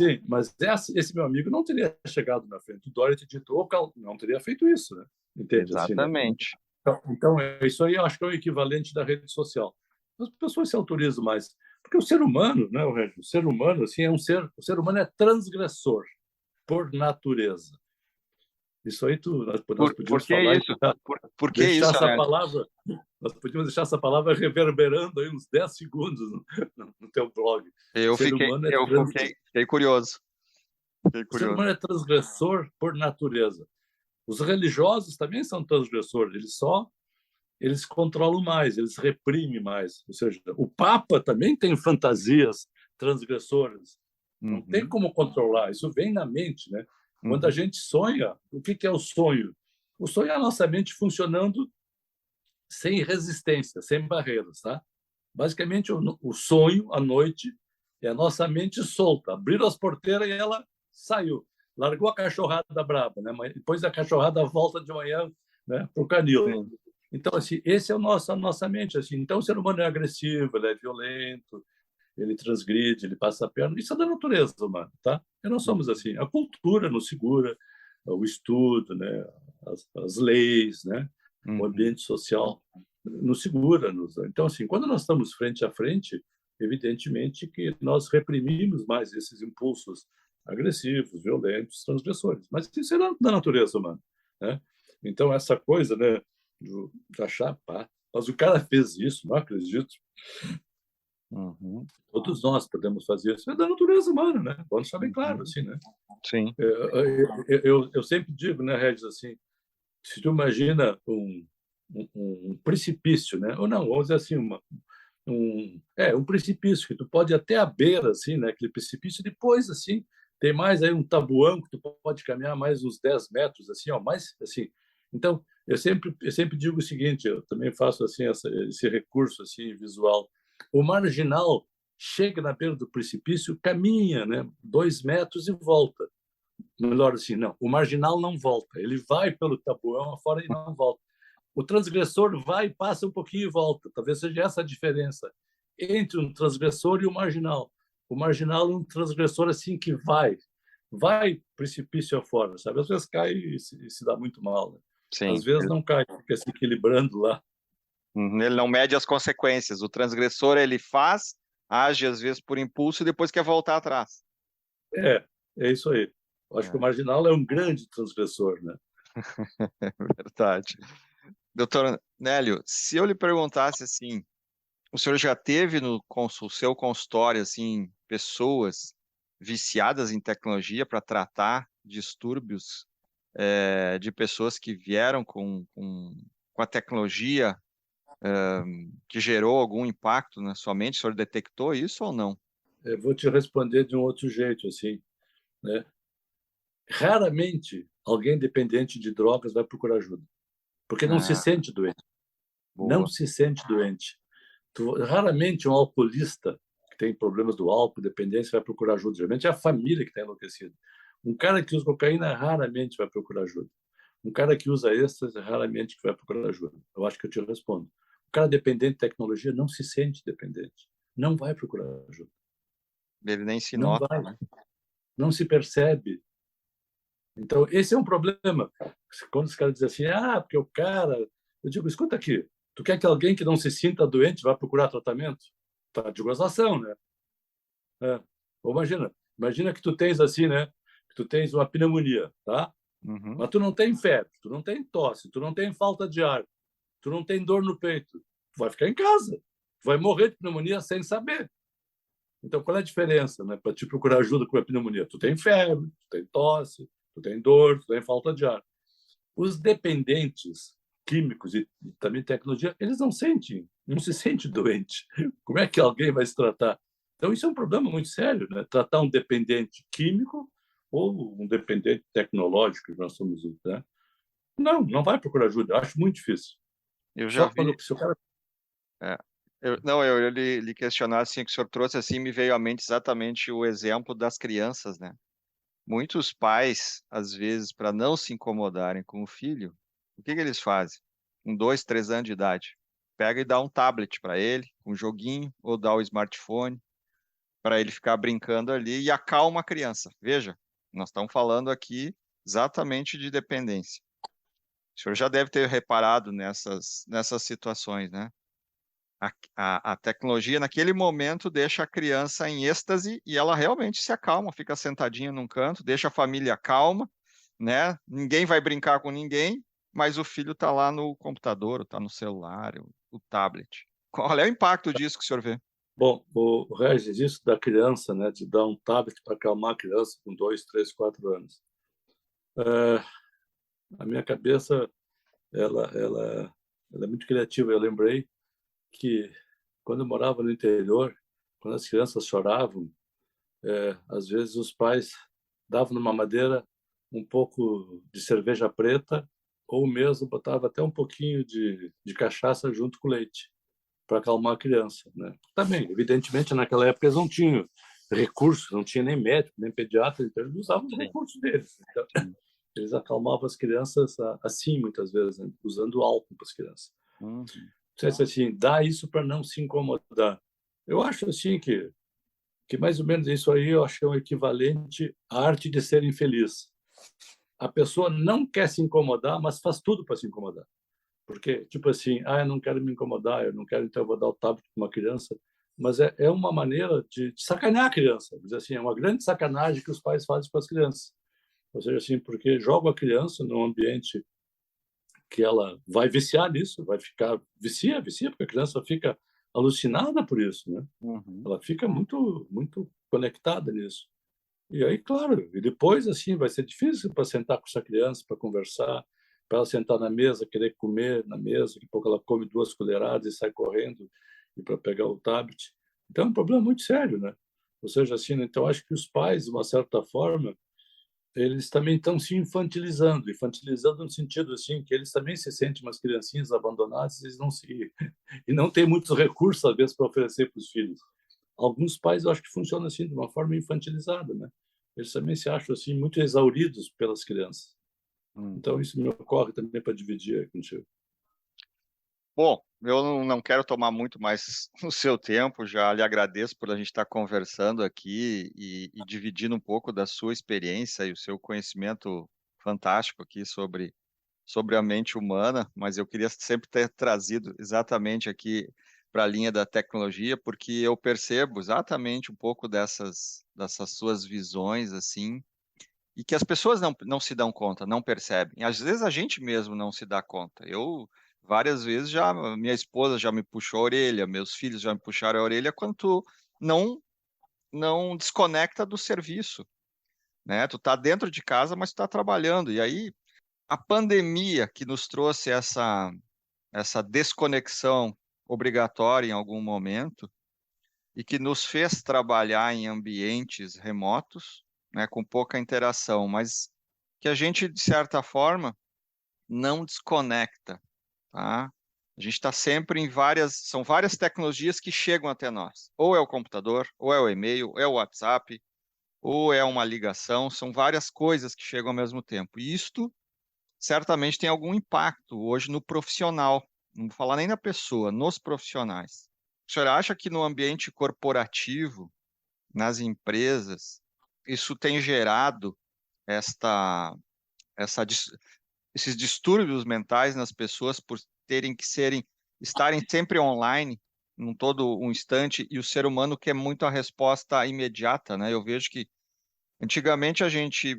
Sim, mas esse meu amigo não teria chegado na frente do Dória e dito, não teria feito isso, né? Entende assim, né? Exatamente. Então, isso aí eu acho que é o equivalente da rede social. As pessoas se autorizam mais. Porque o ser humano, né, o ser humano, assim, o ser humano é transgressor por natureza. Isso aí nós Por podíamos que falar e isso? Por que deixar isso, essa Aurélio? palavra, nós podíamos deixar essa palavra reverberando aí uns 10 segundos no teu blog. O Eu ser fiquei, humano é eu fiquei curioso. Fiquei o ser curioso. humano é transgressor por natureza. Os religiosos também são transgressores, eles controlam mais, eles reprimem mais. Ou seja, o Papa também tem fantasias transgressoras. Não tem Uhum, como controlar, isso vem na mente, né? Quando a uhum, gente sonha, o que é o sonho? O sonho é a nossa mente funcionando sem resistência, sem barreiras, tá? Basicamente, o sonho à noite é a nossa mente solta. Abriram as porteiras e ela saiu. Largou a cachorrada braba, né? Mas depois da cachorrada volta de manhã, né, para o canil. sim. Então, assim, esse é a nossa mente. Assim. Então, o ser humano é agressivo, ele é violento, ele transgride, ele passa a perna. Isso é da natureza humana, tá? E nós somos Uhum, assim. A cultura nos segura, o estudo, né? As leis, né? O uhum, ambiente social nos segura. Então, assim, quando nós estamos frente a frente, evidentemente que nós reprimimos mais esses impulsos agressivos, violentos, transgressores. Mas isso é da natureza humana, né? Então, essa coisa, né, de achar, pá, mas o cara fez isso, não acredito. uhum, Todos nós podemos fazer isso. É da natureza humana, né? Vamos deixar bem claro, uhum. assim, né? Sim. Eu sempre digo, né, Regis, assim, se tu imagina um precipício, né? Ou não, vamos dizer assim, um precipício que tu pode até à beira, assim, né? Aquele precipício, depois, assim, tem mais aí um tabuão que tu pode caminhar mais uns 10 metros, assim, ó, mais, assim. Então, eu sempre digo o seguinte, eu também faço, assim, esse recurso, assim, visual. O marginal chega na beira do precipício, caminha, né? 2 metros e volta. Melhor assim, não. O marginal não volta. Ele vai pelo tabuão afora e não volta. O transgressor vai, passa um pouquinho e volta. Talvez seja essa a diferença entre um transgressor e o marginal. O marginal é um transgressor assim que vai precipício afora, sabe? Às vezes cai e se dá muito mal, né? Às Sim. vezes não cai, fica se equilibrando lá. Uhum, ele não mede as consequências. O transgressor, ele faz, age às vezes por impulso e depois quer voltar atrás. É isso aí. Eu acho que o É, marginal é um grande transgressor, né? é verdade. Doutor Nélio, se eu lhe perguntasse assim, o senhor já teve no seu consultório assim pessoas viciadas em tecnologia para tratar distúrbios de pessoas que vieram com a tecnologia que gerou algum impacto na sua mente? O senhor detectou isso ou não? Eu vou te responder de um outro jeito, assim, né? Raramente alguém dependente de drogas vai procurar ajuda, porque não se Ah, sente doente. Não boa. se sente doente. Raramente um alcoolista que tem problemas do álcool, dependência, vai procurar ajuda. Geralmente é a família que está enlouquecida. Um cara que usa cocaína raramente vai procurar ajuda. Um cara que usa êxtase raramente vai procurar ajuda. Eu acho que eu te respondo. O cara dependente de tecnologia não se sente dependente. Não vai procurar ajuda. Ele nem se Não nota, vai. né? Não se percebe. Então, esse é um problema. Quando os caras dizem assim, porque o cara. Eu digo, escuta aqui, tu quer que alguém que não se sinta doente vá procurar tratamento? Tá de gozação, né? É. Ou imagina que tu tens assim, né? Que tu tens uma pneumonia, tá? Uhum. Mas tu não tem febre, tu não tem tosse, tu não tem falta de ar, tu não tem dor no peito. Tu vai ficar em casa. Tu vai morrer de pneumonia sem saber. Então, qual é a diferença, né? Para te procurar ajuda com a pneumonia? Tu tem febre, tu tem tosse, tu tem dor, tu tem falta de ar. Os dependentes químicos e também tecnologia, eles não sentem, não se sente doente. Como é que alguém vai se tratar? Então, isso é um problema muito sério, né? Tratar um dependente químico ou um dependente tecnológico, que nós somos, né? Não vai procurar ajuda. Eu acho muito difícil. Eu já Só quando vi. o seu cara. é, não, eu lhe questionar assim, que o senhor trouxe assim, me veio à mente exatamente o exemplo das crianças, né? Muitos pais, às vezes, para não se incomodarem com o filho, o que que eles fazem? Com 2, 3 anos de idade, pega e dá um tablet para ele, um joguinho, ou dá o smartphone para ele ficar brincando ali e acalma a criança. Veja, nós estamos falando aqui exatamente de dependência. O senhor já deve ter reparado nessas situações, né? A tecnologia, naquele momento, deixa a criança em êxtase e ela realmente se acalma, fica sentadinha num canto, deixa a família calma, né? Ninguém vai brincar com ninguém, mas o filho está lá no computador, está no celular, o tablet. Qual é o impacto disso que o senhor vê? Bom, o Regis, isso da criança, né, de dar um tablet para acalmar a criança com 2, 3, 4 anos. É, a minha cabeça, ela, ela, ela é muito criativa. Eu lembrei que quando eu morava no interior, quando as crianças choravam, às vezes os pais davam numa madeira um pouco de cerveja preta ou mesmo botava até um pouquinho de cachaça junto com leite para acalmar a criança, né? Também, evidentemente, naquela época eles não tinham recursos, não tinha nem médico, nem pediatra, então eles usavam os Sim, recursos deles. Então, sim. eles acalmavam as crianças assim, muitas vezes, né? Usando álcool para as crianças. Uhum. Não sei se assim, dá isso para não se incomodar. Eu acho assim que mais ou menos isso aí eu acho que é um equivalente à arte de ser infeliz. A pessoa não quer se incomodar, mas faz tudo para se incomodar. Porque, tipo assim, eu não quero me incomodar, eu não quero, então eu vou dar o tablet para uma criança. Mas é uma maneira de sacanear a criança. Dizer assim, é uma grande sacanagem que os pais fazem com as crianças. Ou seja, assim, porque jogam a criança num ambiente que ela vai viciar nisso, vai ficar, vicia, porque a criança fica alucinada por isso, né? Uhum. Ela fica muito, muito conectada nisso. E aí, claro, e depois, assim, vai ser difícil para sentar com essa criança, para conversar, para ela sentar na mesa, querer comer na mesa, daqui a pouco ela come 2 colheradas e sai correndo e para pegar o tablet. Então, é um problema muito sério, né? Ou seja, assim, então acho que os pais, de uma certa forma, eles também estão se infantilizando no sentido assim que eles também se sentem umas criancinhas abandonadas, eles não se e não têm muitos recursos às vezes para oferecer para os filhos. Alguns pais eu acho que funcionam assim de uma forma infantilizada, né? Eles também se acham assim muito exauridos pelas crianças. Então Uhum. isso me ocorre também para dividir contigo. Bom, eu não quero tomar muito mais o seu tempo, já lhe agradeço por a gente estar conversando aqui e dividindo um pouco da sua experiência e o seu conhecimento fantástico aqui sobre a mente humana, mas eu queria sempre ter trazido exatamente aqui para a linha da tecnologia, porque eu percebo exatamente um pouco dessas suas visões, assim, e que as pessoas não se dão conta, não percebem. Às vezes a gente mesmo não se dá conta. Eu, várias vezes, minha esposa já me puxou a orelha, meus filhos já me puxaram a orelha quando tu não, não desconecta do serviço, né? Tu tá dentro de casa, mas tu tá trabalhando. E aí, a pandemia que nos trouxe essa desconexão obrigatória em algum momento e que nos fez trabalhar em ambientes remotos, né, com pouca interação, mas que a gente, de certa forma, não desconecta, tá? A gente está sempre são várias tecnologias que chegam até nós. Ou é o computador, ou é o e-mail, ou é o WhatsApp, ou é uma ligação, são várias coisas que chegam ao mesmo tempo. E isto certamente tem algum impacto hoje no profissional. Não vou falar nem na pessoa, nos profissionais. O senhor acha que no ambiente corporativo, nas empresas, isso tem gerado esta, essa, esses distúrbios mentais nas pessoas por terem que estarem sempre online, em todo um instante, e o ser humano quer muito a resposta imediata, né? Eu vejo que antigamente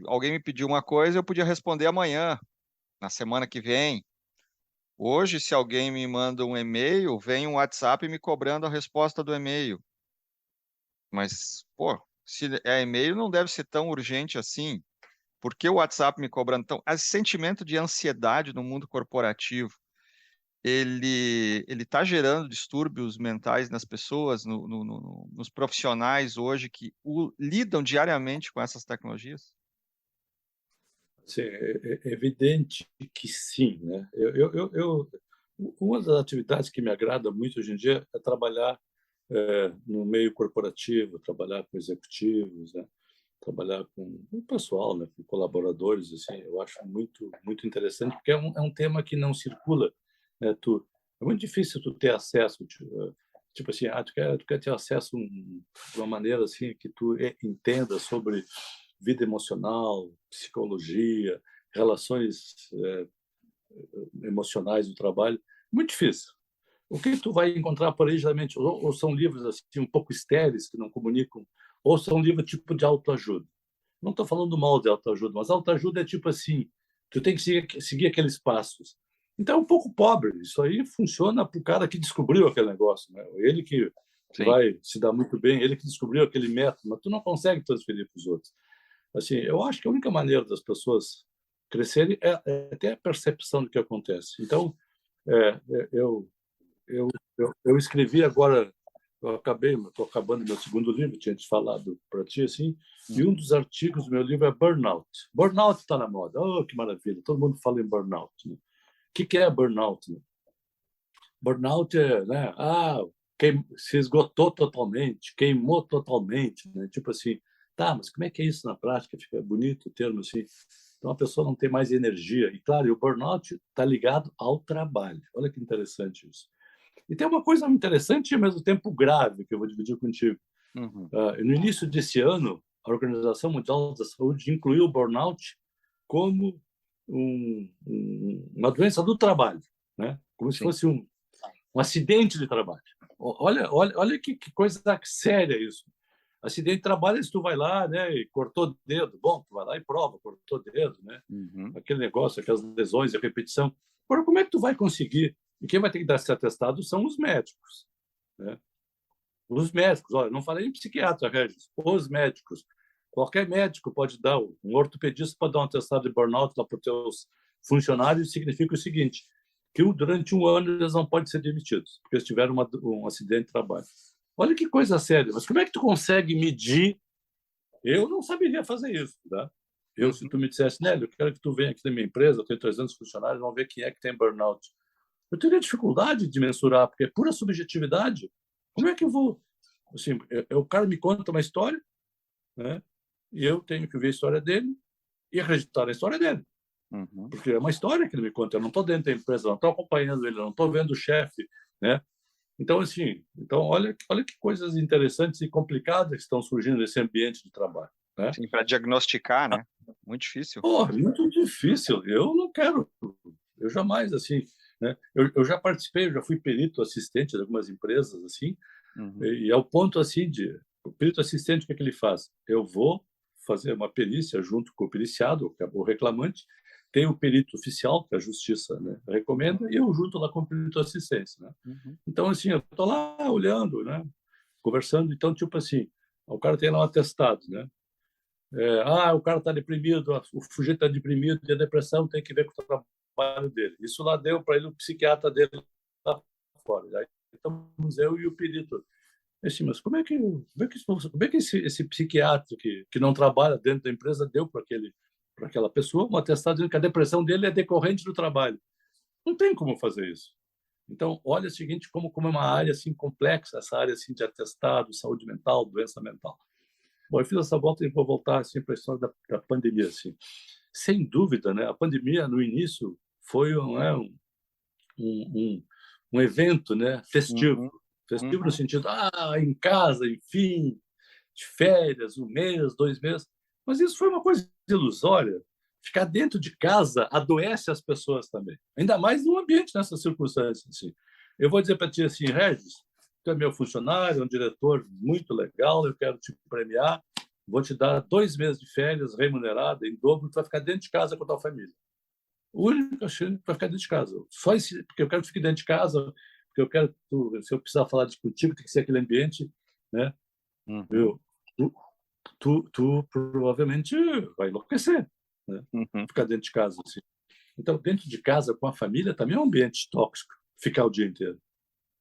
alguém me pediu uma coisa, eu podia responder amanhã, na semana que vem. Hoje, se alguém me manda um e-mail, vem um WhatsApp me cobrando a resposta do e-mail. Mas, pô, se é e-mail, não deve ser tão urgente assim. Por que o WhatsApp me cobrando tão? Esse sentimento de ansiedade no mundo corporativo, ele está gerando distúrbios mentais nas pessoas, nos profissionais hoje que lidam diariamente com essas tecnologias? Assim, é evidente que sim, né? Uma das atividades que me agrada muito hoje em dia é trabalhar no meio corporativo, trabalhar com executivos, né? Trabalhar com o pessoal, né? Com colaboradores, assim, eu acho muito interessante porque é um tema que não circula, né? É muito difícil tu ter acesso, tipo assim, tu quer ter acesso de uma maneira assim que tu entenda sobre vida emocional, psicologia, relações emocionais do trabalho, muito difícil. O que tu vai encontrar por aí, geralmente, ou são livros assim um pouco estéreis, que não comunicam, ou são livros tipo de autoajuda. Não estou falando mal de autoajuda, mas autoajuda é tipo assim, tu tem que seguir aqueles passos. Então é um pouco pobre. Isso aí funciona para o cara que descobriu aquele negócio, né? Ele que Sim. vai se dar muito bem, ele que descobriu aquele método, mas tu não consegue transferir para os outros. Assim, eu acho que a única maneira das pessoas crescerem é ter a percepção do que acontece. Então, é, eu escrevi agora, estou acabando meu segundo livro, tinha te falado para ti, assim, e um dos artigos do meu livro é Burnout. Burnout está na moda. Oh, que maravilha, todo mundo fala em burnout. Né? O que é burnout? Né? Burnout é, né? Se esgotou totalmente, queimou totalmente, né? Tipo assim, tá, mas como é que é isso na prática? Fica bonito o termo assim. Então a pessoa não tem mais energia. E claro, e o burnout está ligado ao trabalho. Olha que interessante isso. E tem uma coisa interessante e ao mesmo tempo grave que eu vou dividir contigo. Uhum. No início desse ano, a Organização Mundial da Saúde incluiu o burnout como uma doença do trabalho, né? Como se Sim. fosse um acidente de trabalho. Olha que coisa séria isso. Acidente de trabalho é se tu vai lá, né, e cortou o dedo. Bom, tu vai lá e prova, cortou o dedo, né? Uhum. Aquele negócio, aquelas lesões, a repetição. Agora, como é que tu vai conseguir? E quem vai ter que dar esse atestado são os médicos, né? Os médicos, olha, não falei em psiquiatra, Regis, os médicos. Qualquer médico pode dar, um ortopedista pode dar um atestado de burnout lá para os teus funcionários, significa o seguinte, que durante um ano eles não podem ser demitidos, porque eles tiveram um acidente de trabalho. Olha que coisa séria, mas como é que tu consegue medir? Eu não saberia fazer isso, tá? Se Uhum. tu me dissesse, Nélio, eu quero que tu venha aqui na minha empresa, eu tenho 300 funcionários, vamos ver quem é que tem burnout. Eu teria dificuldade de mensurar, porque é pura subjetividade. Como é que eu vou? Assim, o cara me conta uma história, né? E eu tenho que ver a história dele e acreditar na história dele. Uhum. Porque é uma história que ele me conta. Eu não estou dentro da empresa, não estou acompanhando ele, não estou vendo o chefe, né? Então, assim, olha que coisas interessantes e complicadas estão surgindo nesse ambiente de trabalho, né? Sim, para diagnosticar, né? Muito difícil. Pô, muito difícil. Eu não quero, eu jamais, assim. né? Eu já participei, eu já fui perito assistente de algumas empresas assim, Uhum. e ao ponto assim de o perito assistente, o que é que ele faz? Eu vou fazer uma perícia junto com o periciado, o reclamante, tem o perito oficial, que a justiça, né, recomenda, e eu junto lá com o perito assistente, né? Uhum. Então, assim, eu estou lá olhando, né, conversando, então, tipo assim, o cara tem lá um atestado, né? O cara está deprimido, o sujeito está deprimido, e a depressão tem que ver com o trabalho dele. Isso lá deu para ele o psiquiatra dele lá fora. Aí estamos eu e o perito. Assim, mas como é que esse psiquiatra que não trabalha dentro da empresa deu para aquela pessoa um atestado dizendo que a depressão dele é decorrente do trabalho? Não tem como fazer isso. Então, olha o seguinte, como é uma área assim complexa, essa área assim de atestado, saúde mental, doença mental. Bom, eu fiz essa volta e vou voltar assim para a história da pandemia. Assim. Sem dúvida, né? A pandemia no início foi um, um evento, né? Festivo. Uhum. Festivo no Uhum. sentido, em casa, enfim, de férias, um mês, 2 meses. Mas isso foi uma coisa ilusória. Ficar dentro de casa adoece as pessoas também. Ainda mais num ambiente nessas circunstâncias. Assim. Eu vou dizer para ti assim, Regis, tu é meu funcionário, é um diretor muito legal, eu quero te premiar, vou te dar 2 meses de férias remunerada em dobro, tu vai ficar dentro de casa com a tua família. O único achando que vai ficar dentro de casa. Só esse, porque eu quero que fique dentro de casa, porque eu quero que se eu precisar falar contigo, tem que ser aquele ambiente, né? Uhum. Eu, tu, tu provavelmente vai enlouquecer, né? Uhum. Ficar dentro de casa. Assim. Então, dentro de casa, com a família, também é um ambiente tóxico, ficar o dia inteiro.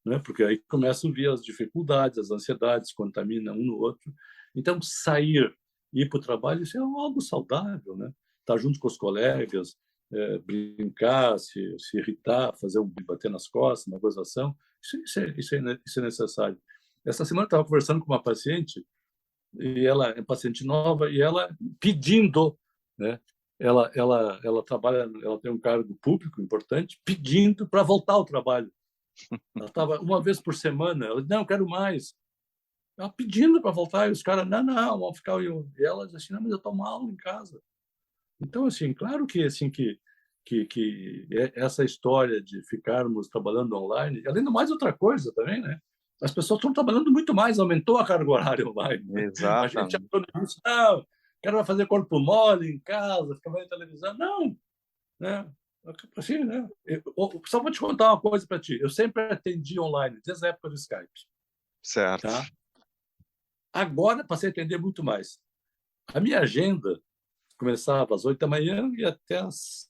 Né? Porque aí começam a vir as dificuldades, as ansiedades, contamina um no outro. Então, sair, ir para o trabalho, isso é algo saudável, né? Estar junto com os colegas, brincar, se irritar, bater nas costas, uma gozação, isso é necessário. Essa semana eu estava conversando com uma paciente, e ela é paciente nova, e ela pedindo, né? Ela trabalha, ela tem um cargo público importante, pedindo para voltar ao trabalho. Ela estava uma vez por semana. Ela disse, não, eu quero mais. Ela pedindo para voltar. E os caras, não, não, vamos ficar. E ela disse assim, não, mas eu tomo aula em casa. Então, assim, claro que, assim, que essa história de ficarmos trabalhando online, além do mais, outra coisa também, né? As pessoas estão trabalhando muito mais, aumentou a carga horária online. A gente Exatamente. achou nisso, não, o cara vai fazer corpo mole em casa, ficar vendo televisão. Não, né? Assim, né? Só vou te contar uma coisa para ti. Eu sempre atendi online, desde a época do Skype. Certo. Tá? Agora passei a atender muito mais. A minha agenda começava às 8 da manhã e até às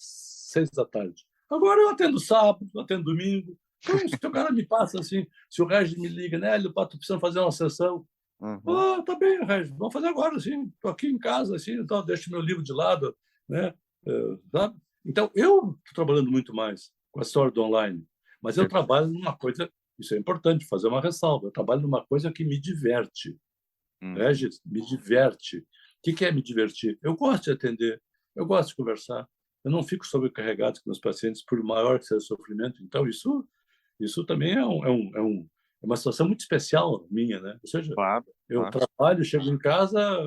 6 da tarde. Agora eu atendo sábado, eu atendo domingo. Então, se o cara me passa assim, se o Regis me liga, né, Hélio, tô precisando fazer uma sessão. Uhum. Tá bem, Regis, vamos fazer agora, assim. Estou aqui em casa, assim, então deixo meu livro de lado, né? Sabe? Então, eu estou trabalhando muito mais com a história do online, mas eu Que- trabalho numa coisa, isso é importante, fazer uma ressalva, eu trabalho numa coisa que me diverte. Uhum. Regis, me diverte. O que é me divertir? Eu gosto de atender, eu gosto de conversar, eu não fico sobrecarregado com os pacientes, por maior que seja o sofrimento. Então, isso também é uma situação muito especial minha, né? Ou seja, Claro, eu claro. trabalho, chego em casa,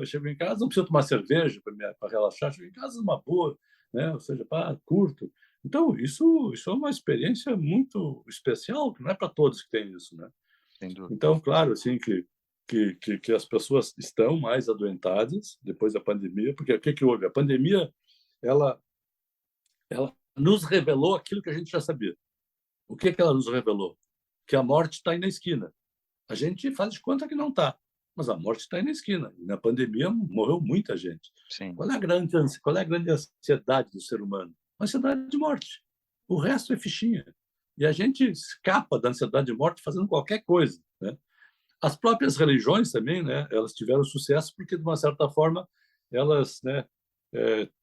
não preciso tomar cerveja para relaxar, chego em casa numa boa, né? Ou seja, curto. Então, isso é uma experiência muito especial, que não é para todos que têm isso, né? Sem dúvida. Então, claro, assim, que as pessoas estão mais adoentadas depois da pandemia, porque o que houve? A pandemia, ela, ela nos revelou aquilo que a gente já sabia. O que ela nos revelou? Que a morte está aí na esquina. A gente faz de conta que não está, mas a morte está aí na esquina. E na pandemia morreu muita gente. Sim. Qual é a grande ansiedade do ser humano? A ansiedade de morte. O resto é fichinha. E a gente escapa da ansiedade de morte fazendo qualquer coisa, né? As próprias religiões também, né? Elas tiveram sucesso porque de uma certa forma elas, né,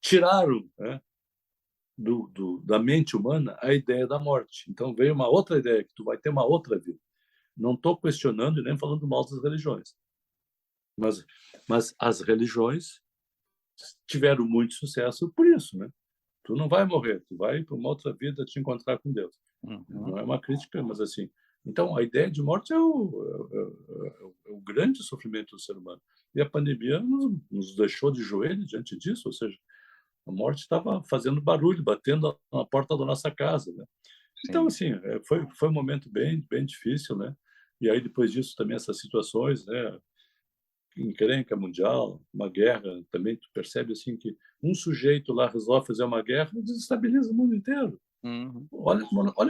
tiraram, né, da mente humana a ideia da morte. Então veio uma outra ideia que tu vai ter uma outra vida. Não estou questionando e nem falando mal das religiões, mas as religiões tiveram muito sucesso por isso, né? Tu não vai morrer, tu vai para uma outra vida te encontrar com Deus. Uhum. Não é uma crítica, mas assim. Então, a ideia de morte é o grande sofrimento do ser humano. E a pandemia nos deixou de joelhos diante disso, ou seja, a morte estava fazendo barulho, batendo na porta da nossa casa, né? Então, sim. assim, foi um momento bem difícil, né? E aí, depois disso, também essas situações, né? Encrenca mundial, uma guerra, também tu percebe assim que um sujeito lá resolve fazer uma guerra e desestabiliza o mundo inteiro. Uhum. Olha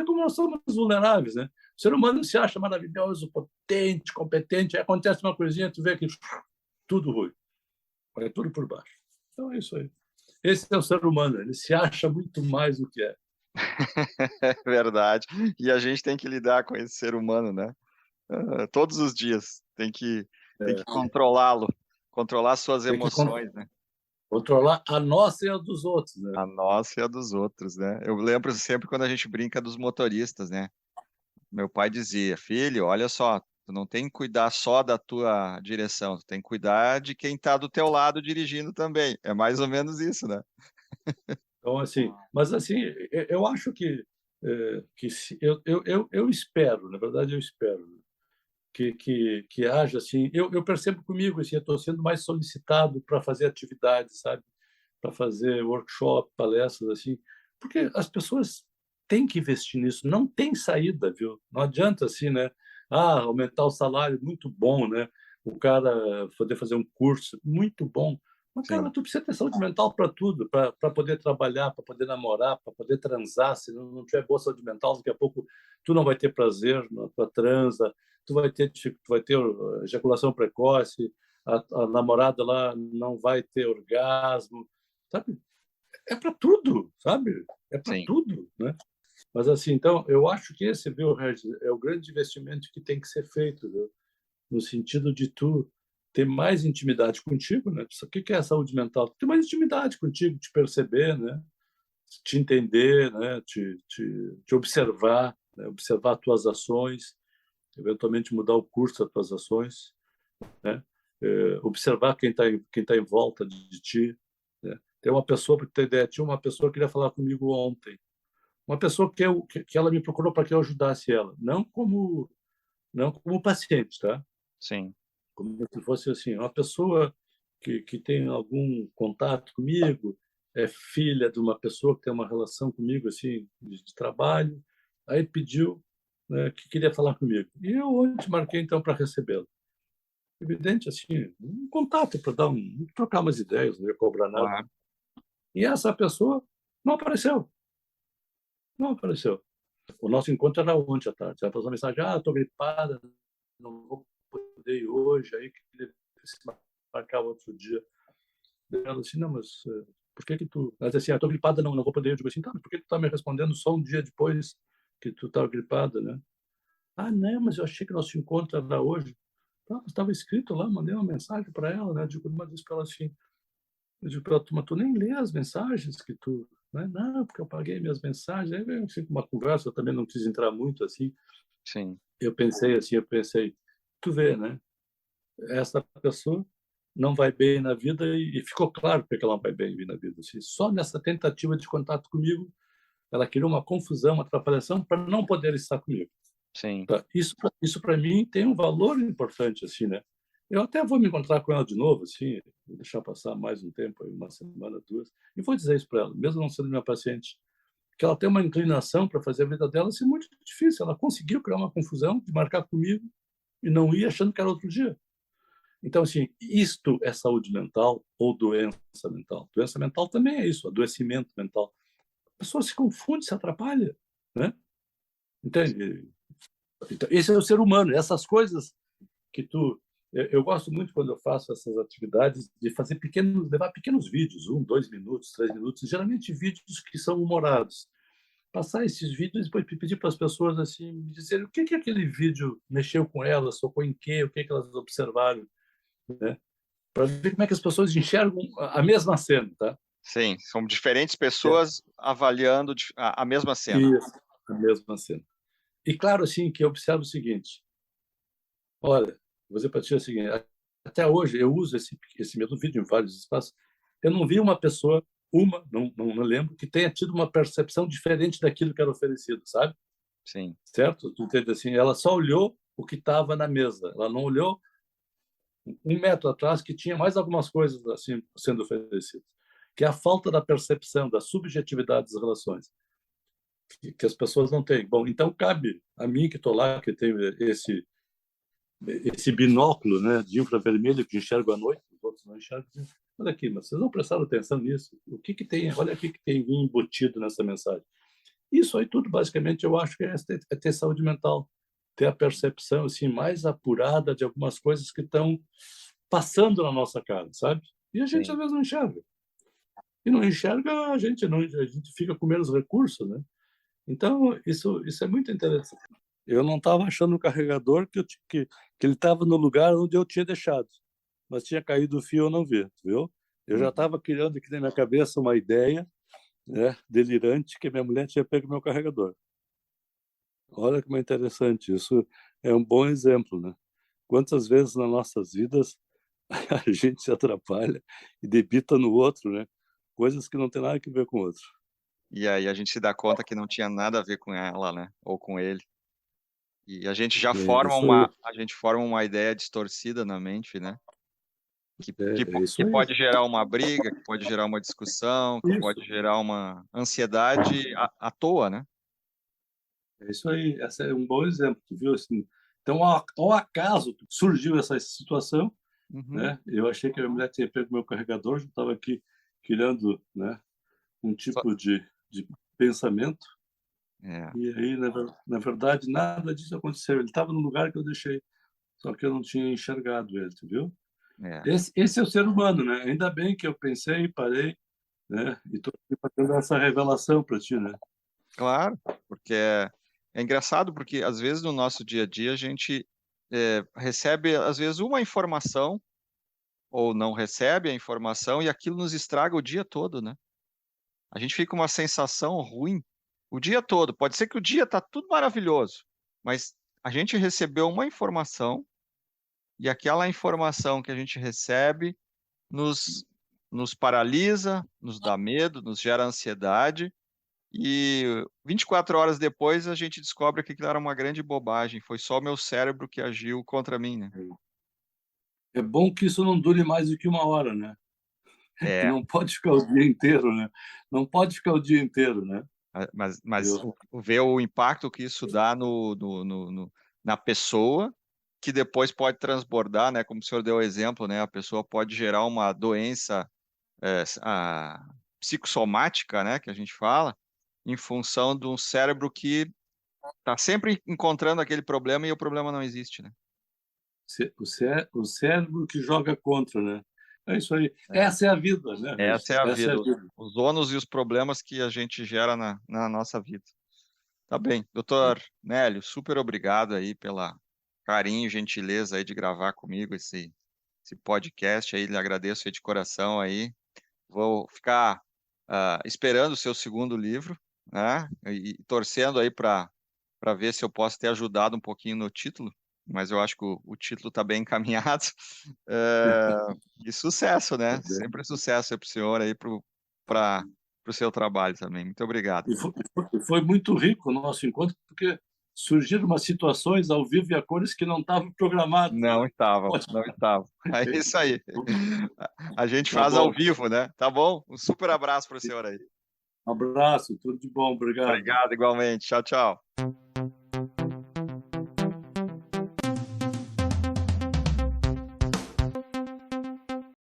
como nós somos vulneráveis, né? O ser humano se acha maravilhoso, potente, competente, aí acontece uma coisinha, tu vê que tudo ruim, vai tudo por baixo. Então é isso aí. Esse é o ser humano, ele se acha muito mais do que é. É verdade. E a gente tem que lidar com esse ser humano, né, todos os dias. Tem que É, controlá-lo, controlar suas tem que emoções, né, controlar a nossa e a dos outros, né? a nossa e a dos outros, né. Eu lembro sempre quando a gente brinca dos motoristas, né. Meu pai dizia: "Filho, olha só, tu não tem que cuidar só da tua direção, tu tem que cuidar de quem está do teu lado dirigindo também". É mais ou menos isso, né. Então, assim, mas assim, eu acho que eu espero, na verdade, eu espero que haja assim. Eu percebo comigo, assim, eu estou sendo mais solicitado para fazer atividades, sabe? Para fazer workshop, palestras, assim, porque as pessoas têm que investir nisso, não tem saída, viu? Não adianta assim, né? Ah, aumentar o salário, muito bom, né? O cara poder fazer um curso, muito bom. Mas, cara, Sim, tu precisa ter saúde mental para tudo, para poder trabalhar, para poder namorar, para poder transar. Se não tiver boa saúde mental, daqui a pouco tu não vai ter prazer na tua transa, tu vai ter ejaculação precoce, a namorada lá não vai ter orgasmo, sabe? É para tudo, sabe? É para sim, tudo, né? Mas assim, então, eu acho que esse, viu, Regis, é o grande investimento que tem que ser feito, viu? No sentido de tu ter mais intimidade contigo, né? O que é a saúde mental? Ter mais intimidade contigo, te perceber, né? Te entender, né? Te observar, né? Observar tuas ações, eventualmente mudar o curso das tuas ações, né? Observar quem tá em volta de ti, né? Tem uma pessoa, para ter ideia, tinha uma pessoa que queria falar comigo ontem, uma pessoa que ela me procurou para que eu ajudasse ela, não como paciente, tá? sim. Como se fosse assim, uma pessoa que tem algum contato comigo, é filha de uma pessoa que tem uma relação comigo assim de trabalho, aí pediu, né, que queria falar comigo. E eu ontem marquei então para recebê-lo. Evidente assim, um contato para trocar umas ideias, não ia cobrar nada. Claro. E essa pessoa não apareceu, não apareceu. O nosso encontro era ontem à tarde. Ela passou uma mensagem: ah, estou gripada, não vou poder ir hoje, aí queria se marcar outro dia. Ela assim, não, mas por que tu... Ela disse assim, estou gripada, não vou poder ir. Eu digo assim, tá, mas por que tu está me respondendo só um dia depois que tu estava gripada, né? Ah, não, mas eu achei que nosso encontro era hoje. Tá, estava escrito lá, mandei uma mensagem para ela, né? Eu digo, mas disse para ela assim, eu digo para ela, mas tu nem lê as mensagens que tu... Né? Não, porque eu paguei minhas mensagens. Aí veio assim, uma conversa, eu também não quis entrar muito assim. Sim, Eu pensei, tu vê, né? Essa pessoa não vai bem na vida e ficou claro porque ela não vai bem na vida. Assim, só nessa tentativa de contato comigo, ela criou uma confusão, uma atrapalhação para não poder estar comigo. sim. Tá? Isso para mim tem um valor importante, assim, né? Eu até vou me encontrar com ela de novo, assim, vou deixar passar mais um tempo, uma semana, duas, e vou dizer isso para ela, mesmo não sendo minha paciente, que ela tem uma inclinação para fazer a vida dela ser muito difícil. Ela conseguiu criar uma confusão de marcar comigo e não ir achando que era outro dia. Então, assim, isto é saúde mental ou doença mental? Doença mental também é isso, adoecimento mental. A pessoa se confunde, se atrapalha, né? Entende? Então, esse é o ser humano. Essas coisas que tu... Eu gosto muito quando eu faço essas atividades de fazer levar pequenos vídeos, 1, 2 minutos, 3 minutos, geralmente vídeos que são humorados. Passar esses vídeos e depois pedir para as pessoas assim, me dizer o que aquele vídeo mexeu com elas, tocou em quê, o que elas observaram, né? Para ver como é que as pessoas enxergam a mesma cena, tá? Sim, são diferentes É, pessoas avaliando a mesma cena. isso, a mesma cena. E claro, assim, que eu observo o seguinte: olha, vou dizer para ti o seguinte, até hoje eu uso esse mesmo vídeo em vários espaços, eu não vi uma pessoa, não lembro, que tenha tido uma percepção diferente daquilo que era oferecido, sabe? Sim, Certo? Tu entende assim? Ela só olhou o que estava na mesa, ela não olhou 1 metro atrás que tinha mais algumas coisas assim sendo oferecidas, que é a falta da percepção, da subjetividade das relações. que as pessoas não têm. Bom, então cabe a mim que estou lá, que tenho esse binóculo, né, de infravermelho que enxergo à noite, os outros não enxergam. Olha aqui, mas vocês não prestaram atenção nisso? O que que tem? Olha o que que tem embutido nessa mensagem. Isso aí tudo, basicamente, eu acho que é ter saúde mental, ter a percepção assim mais apurada de algumas coisas que estão passando na nossa cara, sabe? E a gente Sim. às vezes não enxerga. E não enxerga, a gente fica com menos recursos, né? Então, isso é muito interessante. Eu não estava achando o carregador que ele estava no lugar onde eu tinha deixado, mas tinha caído o fio, eu não vi, viu? Eu já estava criando aqui na minha cabeça uma ideia, né, delirante, que minha mulher tinha pego meu carregador. Olha como é interessante, isso é um bom exemplo, né? Quantas vezes nas nossas vidas a gente se atrapalha e debita no outro, né? Coisas que não tem nada a ver com o outro. E aí a gente se dá conta que não tinha nada a ver com ela, né? Ou com ele. E a gente já É isso aí, forma uma ideia distorcida na mente, né? é isso Que aí. pode gerar uma briga, que pode gerar uma discussão, que pode Isso, gerar uma ansiedade à toa, né? é isso aí. Esse é um bom exemplo, tu viu? Assim, então, ao acaso surgiu essa situação, Uhum. né? Eu achei que a minha mulher tinha pego meu carregador, já estava aqui criando, né, um Só- tipo de pensamento. É, E aí, na verdade, nada disso aconteceu. Ele estava no lugar que eu deixei, só que eu não tinha enxergado ele, tu viu? é. Esse é o ser humano, né? Ainda bem que eu pensei, parei, né? E estou aqui fazendo essa revelação para ti, né? Claro, porque é engraçado, porque às vezes no nosso dia a dia a gente recebe, às vezes, uma informação ou não recebe a informação e aquilo nos estraga o dia todo, né? A gente fica com uma sensação ruim o dia todo. Pode ser que o dia tá tudo maravilhoso, mas a gente recebeu uma informação e aquela informação que a gente recebe nos, nos paralisa, nos dá medo, nos gera ansiedade e 24 horas depois a gente descobre que aquilo era uma grande bobagem, foi só o meu cérebro que agiu contra mim, né? É bom que isso não dure mais do que uma hora, né? Que É, não pode ficar o dia inteiro, né? Não pode ficar o dia inteiro, né? mas Eu, ver o impacto que isso dá na pessoa, que depois pode transbordar, né? Como o senhor deu o exemplo, né? A pessoa pode gerar uma doença psicossomática, né? Que a gente fala, em função de um cérebro que está sempre encontrando aquele problema e o problema não existe, né? o cérebro que joga contra, né? É isso aí. É. Essa é a vida, né, Essa Regis? é a Essa é vida, a vida. os ônus e os problemas que a gente gera na nossa vida. Tá bem, doutor Nélio, super obrigado aí pela carinho e gentileza aí de gravar comigo esse podcast aí, lhe agradeço aí de coração aí. Vou ficar esperando o seu segundo livro, né? E torcendo aí para ver se eu posso ter ajudado um pouquinho no título, mas eu acho que o título está bem encaminhado. É, e sucesso, Tá né? bem. Sempre sucesso aí para o senhor aí para o seu trabalho também. Muito obrigado. E foi muito rico o nosso encontro, porque surgiram umas situações ao vivo e a cores que não estavam programadas, Não né? estava, Ótimo. não estava. É isso aí. A gente Tá faz ao bom. vivo, né? Tá bom? Um super abraço para o senhor aí. Um abraço, tudo de bom, obrigado. Obrigado, igualmente. Tchau, tchau.